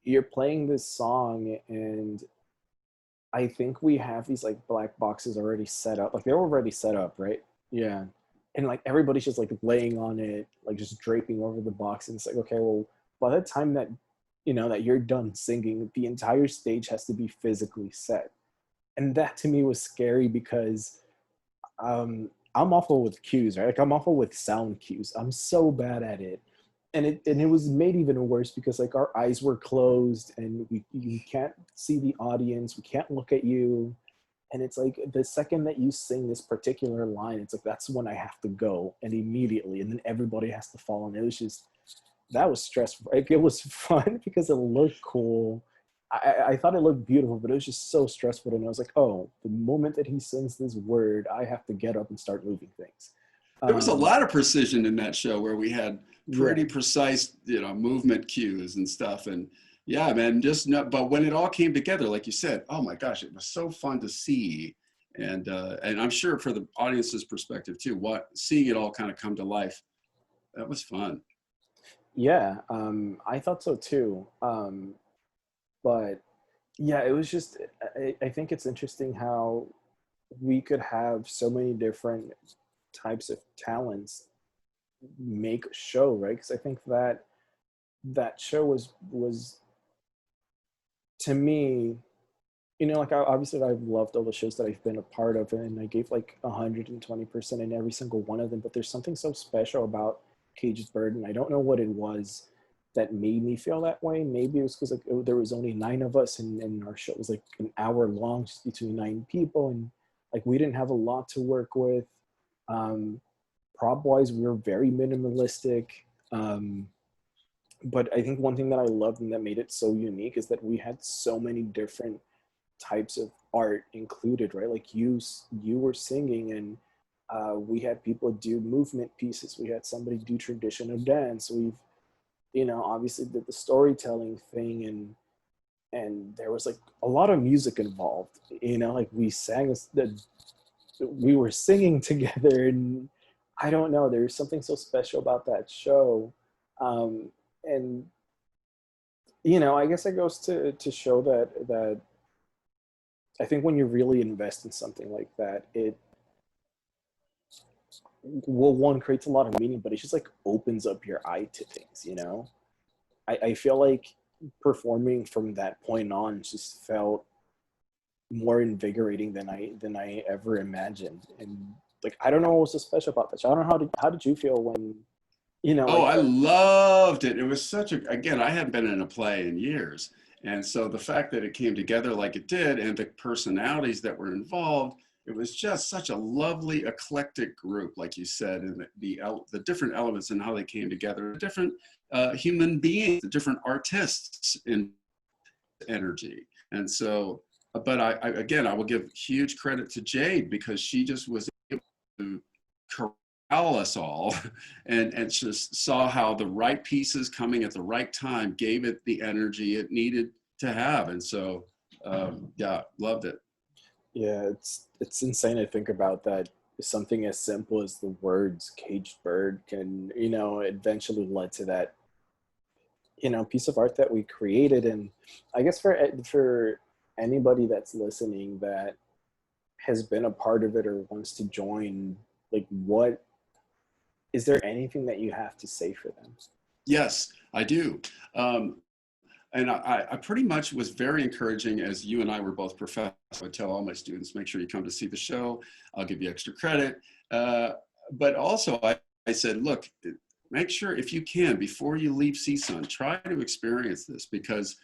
you're playing this song, and I think we have these like black boxes already set up. Like, they were already set up, right? Yeah. And like everybody's just like laying on it, like just draping over the box. And it's like, okay, well, by the time that that you're done singing, the entire stage has to be physically set. And that to me was scary because I'm awful with cues, right? Like, I'm awful with sound cues. I'm so bad at it. And it was made even worse because like our eyes were closed and you can't see the audience. We can't look at you. And it's like the second that you sing this particular line, it's like, that's when I have to go, and immediately. And then everybody has to follow. And it was just, that was stressful. Like, it was fun because it looked cool. I thought it looked beautiful, but it was just so stressful. And I was like, oh, the moment that he sings this word, I have to get up and start moving things. There was a lot of precision in that show where we had pretty precise, movement cues and stuff. And yeah, man, but when it all came together, like you said, oh my gosh, it was so fun to see. And I'm sure for the audience's perspective too, seeing it all kind of come to life, that was fun. Yeah, I thought so too. But yeah, it was just, I think it's interesting how we could have so many different types of talents make a show, right? Because I think that show was to me, like, obviously I've loved all the shows that I've been a part of, and I gave like 120% in every single one of them. But there's something so special about Cage's Burden. I don't know what it was that made me feel that way. Maybe it was because like there was only 9 of us, and our show was like an hour long, just between 9 people, and like we didn't have a lot to work with. Prop wise, we were very minimalistic. But I think one thing that I loved and that made it so unique is that we had so many different types of art included, right? Like you were singing, and we had people do movement pieces. We had somebody do traditional dance. We've, obviously did the storytelling thing, and there was like a lot of music involved. Like we we were singing together, and I don't know, there's something so special about that show. And I guess it goes to show that I think when you really invest in something like that, it well, one, creates a lot of meaning, but it just like opens up your eye to things. I feel like performing from that point on just felt more invigorating than I ever imagined. And like, I don't know what was so special about that show. I don't know, how did you feel when, Oh, like I that? loved it. It was again, I hadn't been in a play in years. And so the fact that it came together like it did and the personalities that were involved, it was just such a lovely, eclectic group, like you said, and the different elements and how they came together, different human beings, the different artists in energy. And so, but again, I will give huge credit to Jade because she just was able to corral us all and just saw how the right pieces coming at the right time gave it the energy it needed to have. And so, yeah, loved it. Yeah, it's insane to think about that. Something as simple as the words "caged bird" can, eventually led to that, piece of art that we created. And I guess for anybody that's listening that has been a part of it or wants to join, like, what is there anything that you have to say for them? Yes, I do. Um, and I pretty much was very encouraging as you and I were both professors. I would tell all my students, make sure you come to see the show. I'll give you extra credit. But also I said, look, make sure if you can, before you leave CSUN, try to experience this because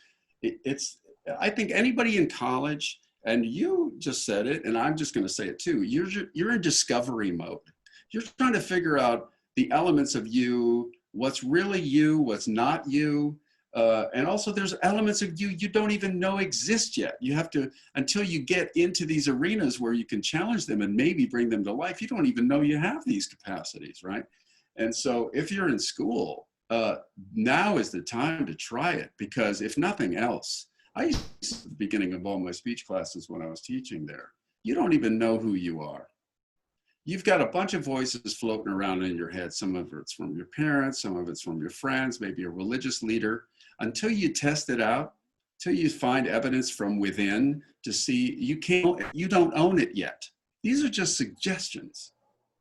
I think anybody in college, and you just said it, and I'm just going to say it too, you're in discovery mode. You're trying to figure out the elements of you, what's really you, what's not you. And also there's elements of you don't even know exist yet. You have to, until you get into these arenas where you can challenge them and maybe bring them to life, you don't even know you have these capacities, right? And so if you're in school, now is the time to try it because if nothing else, I used to, at the beginning of all my speech classes when I was teaching there, you don't even know who you are. You've got a bunch of voices floating around in your head. Some of it's from your parents, some of it's from your friends, maybe a religious leader. Until you test it out, until you find evidence from within to see you don't own it yet. These are just suggestions.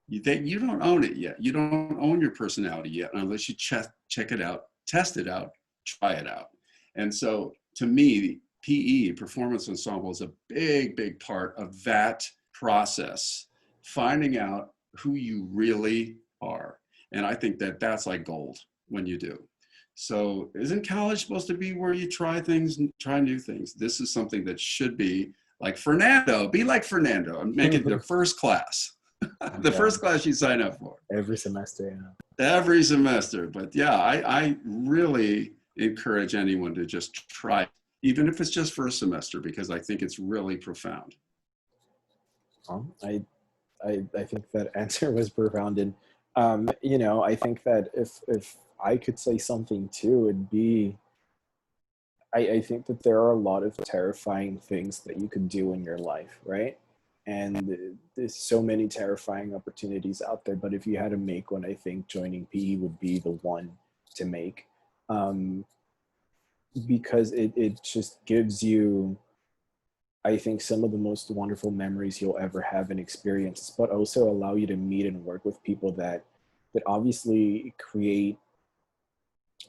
You don't own it yet. You don't own your personality yet unless you check it out, test it out, try it out. And so to me, PE, Performance Ensemble, is a big, big part of that process, finding out who you really are. And I think that that's like gold when you do. So isn't college supposed to be where you try things, try new things? This is something that should be like Fernando, be like Fernando and make it the first class, the Yeah, first class you sign up for. every semester. Every semester. But yeah, I really encourage anyone to just try, even if it's just for a semester, because I think it's really profound. I think that answer was profound. And, I think that if I could say something too, it'd be, I think that there are a lot of terrifying things that you could do in your life, right? And there's so many terrifying opportunities out there, but if you had to make one, I think joining PE would be the one to make, um, because it just gives you, I think, some of the most wonderful memories you'll ever have and experiences, but also allow you to meet and work with people that obviously create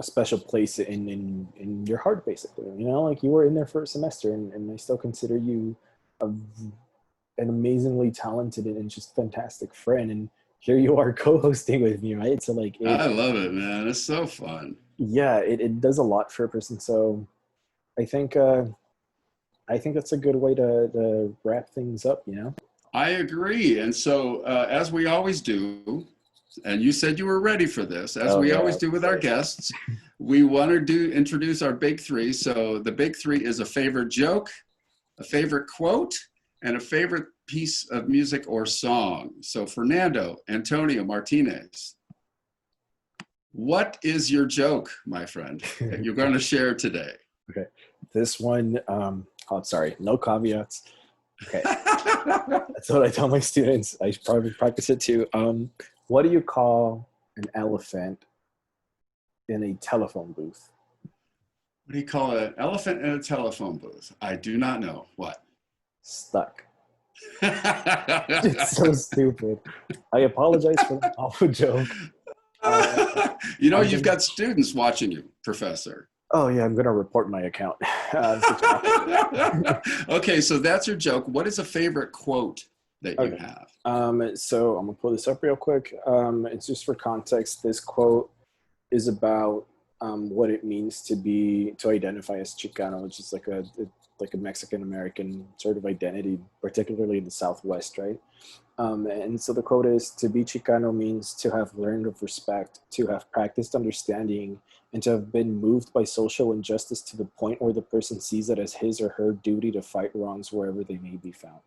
a special place in your heart, basically. Like you were in there for a semester, and I still consider you a, an amazingly talented and just fantastic friend. And here you are co-hosting with me, right? So like I love it, man. It's so fun. yeah, it does a lot for a person. So I think that's a good way to wrap things up. I agree. And so, as we always do, and you said you were ready for this, as Oh we yeah, always do with our guests, we want to introduce our big three. So the big three is a favorite joke, a favorite quote, and a favorite piece of music or song. So Fernando, Antonio, Martinez, what is your joke, my friend, that you're going to share today? Okay, this one. Oh, sorry, no caveats. Okay, that's what I tell my students. I probably practice it too. What do you call an elephant in a telephone booth? What do you call an elephant in a telephone booth? I do not know. What? Stuck. It's so stupid. I apologize for the awful joke. You know, you've got students watching you, Professor. Oh yeah, I'm gonna report my account. Okay, so that's your joke. What is a favorite quote that you have? So I'm gonna pull this up real quick. It's just for context. This quote is about what it means to identify as Chicano, which is like a Mexican American sort of identity, particularly in the Southwest, right? And so the quote is, to be Chicano means to have learned of respect, to have practiced understanding, and to have been moved by social injustice to the point where the person sees it as his or her duty to fight wrongs wherever they may be found.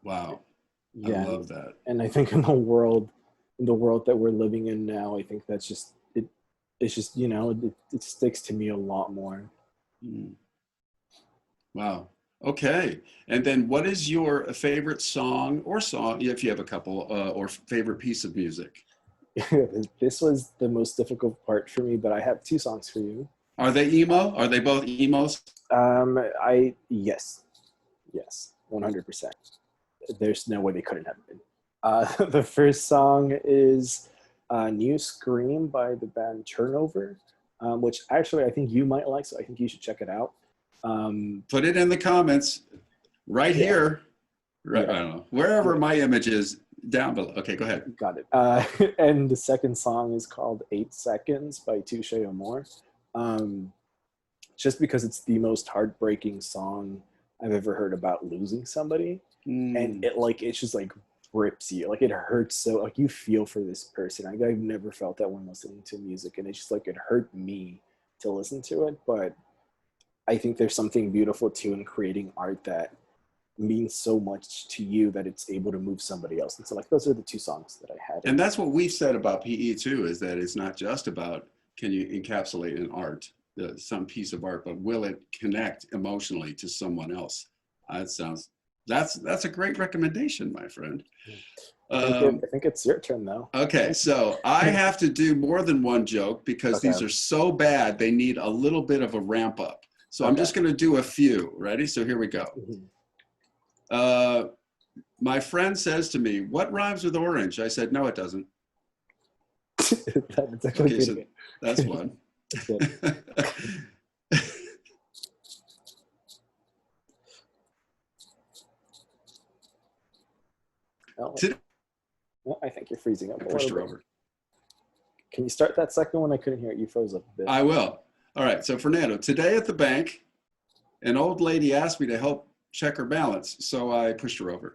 Wow. Yeah. I love that. And I think in the world that we're living in now, I think that's just, it's just, you know, it sticks to me a lot more. Mm. Wow. Okay. And then what is your favorite song, if you have a couple, or favorite piece of music? This was the most difficult part for me, but I have two songs for you. Are they emo? Are they both emos? Yes, 100%. There's no way they couldn't have been. The first song is New Scream by the band Turnover, which actually I think you might like, so I think you should check it out. Put it in the comments right here. Right, yeah. I don't know. Wherever my image is, down below. Okay, go ahead. Got it. And the second song is called 8 Seconds by Touche Amore. Just because it's the most heartbreaking song I've ever heard about losing somebody. And it just like rips you. Like it hurts so, like you feel for this person. I've never felt that when listening to music, and it's just like it hurt me to listen to it. But I think there's something beautiful too in creating art that means so much to you that it's able to move somebody else. And so like those are the two songs that I had. And that's what we've said about PE too, is that it's not just about can you encapsulate an art, some piece of art, but will it connect emotionally to someone else? That's a great recommendation, my friend. I think it's your turn though. Okay, so I have to do more than one joke because these are so bad, they need a little bit of a ramp up. So I'm just gonna do a few. Ready? So here we go. My friend says to me, "What rhymes with orange?" I said, "No, it doesn't." That's actually okay, so that's one. I think you're freezing up. I pushed her over. Can you start that second one? I couldn't hear it. You froze up a bit. I will. All right. So Fernando, today at the bank, an old lady asked me to help check her balance, so I pushed her over.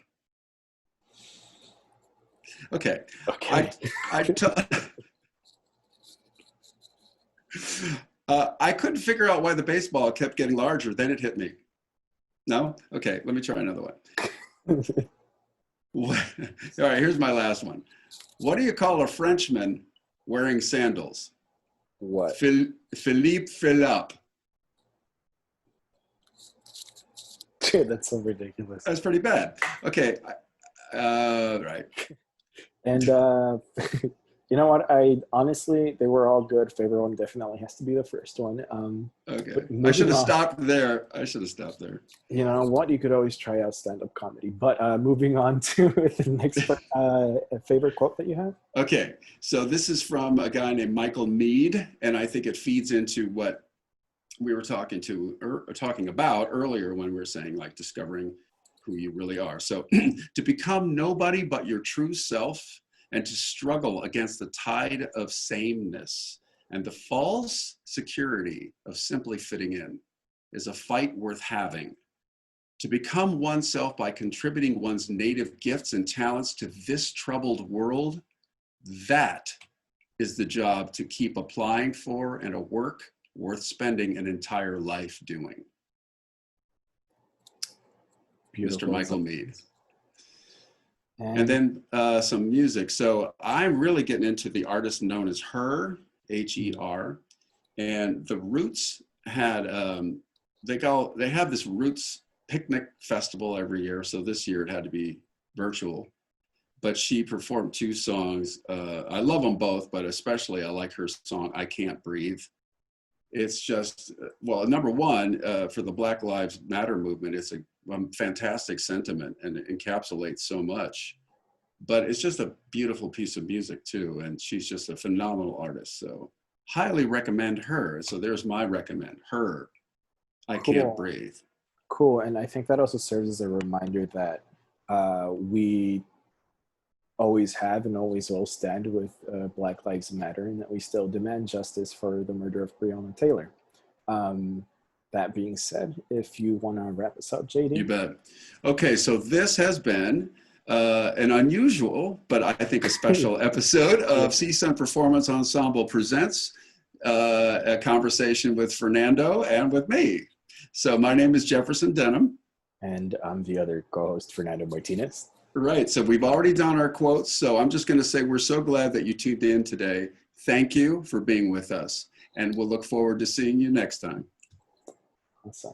Okay. I couldn't figure out why the baseball kept getting larger. Then it hit me. No? Okay. Let me try another one. All right. Here's my last one. What do you call a Frenchman wearing sandals? What? Philippe Philip. That's so ridiculous. That's pretty bad. Okay. Right. And you know what? Honestly, they were all good. Favorite one definitely has to be the first one. Okay. I should have stopped there. You know what? You could always try out stand-up comedy. But moving on to the next favorite quote that you have. Okay. So this is from a guy named Michael Mead, and I think it feeds into what we were talking about earlier when we were saying like discovering who you really are. So to become nobody but your true self and to struggle against the tide of sameness and the false security of simply fitting in is a fight worth having. To become oneself by contributing one's native gifts and talents to this troubled world, that is the job to keep applying for and a work worth spending an entire life doing. Beautiful. Mr. Michael Mead. And then some music. So I'm really getting into the artist known as Her, H-E-R. And the Roots had, they have this Roots picnic festival every year. So this year it had to be virtual. But she performed 2 songs. I love them both, but especially I like her song, I Can't Breathe. it's just, well, number one, for the Black Lives Matter movement, it's a fantastic sentiment and it encapsulates so much. But it's just a beautiful piece of music too, and she's just a phenomenal artist. So highly recommend her. So there's my recommend, her. I Can't Breathe. Cool, and I think that also serves as a reminder that we always have and always will stand with Black Lives Matter, and that we still demand justice for the murder of Breonna Taylor. That being said, if you want to wrap us up, JD. You bet. Okay, so this has been an unusual, but I think a special episode of CSUN Performance Ensemble Presents a conversation with Fernando and with me. So my name is Jefferson Denim. And I'm the other co-host, Fernando Martinez. Right, so we've already done our quotes, so I'm just going to say we're so glad that you tuned in today. Thank you for being with us, and we'll look forward to seeing you next time. Awesome.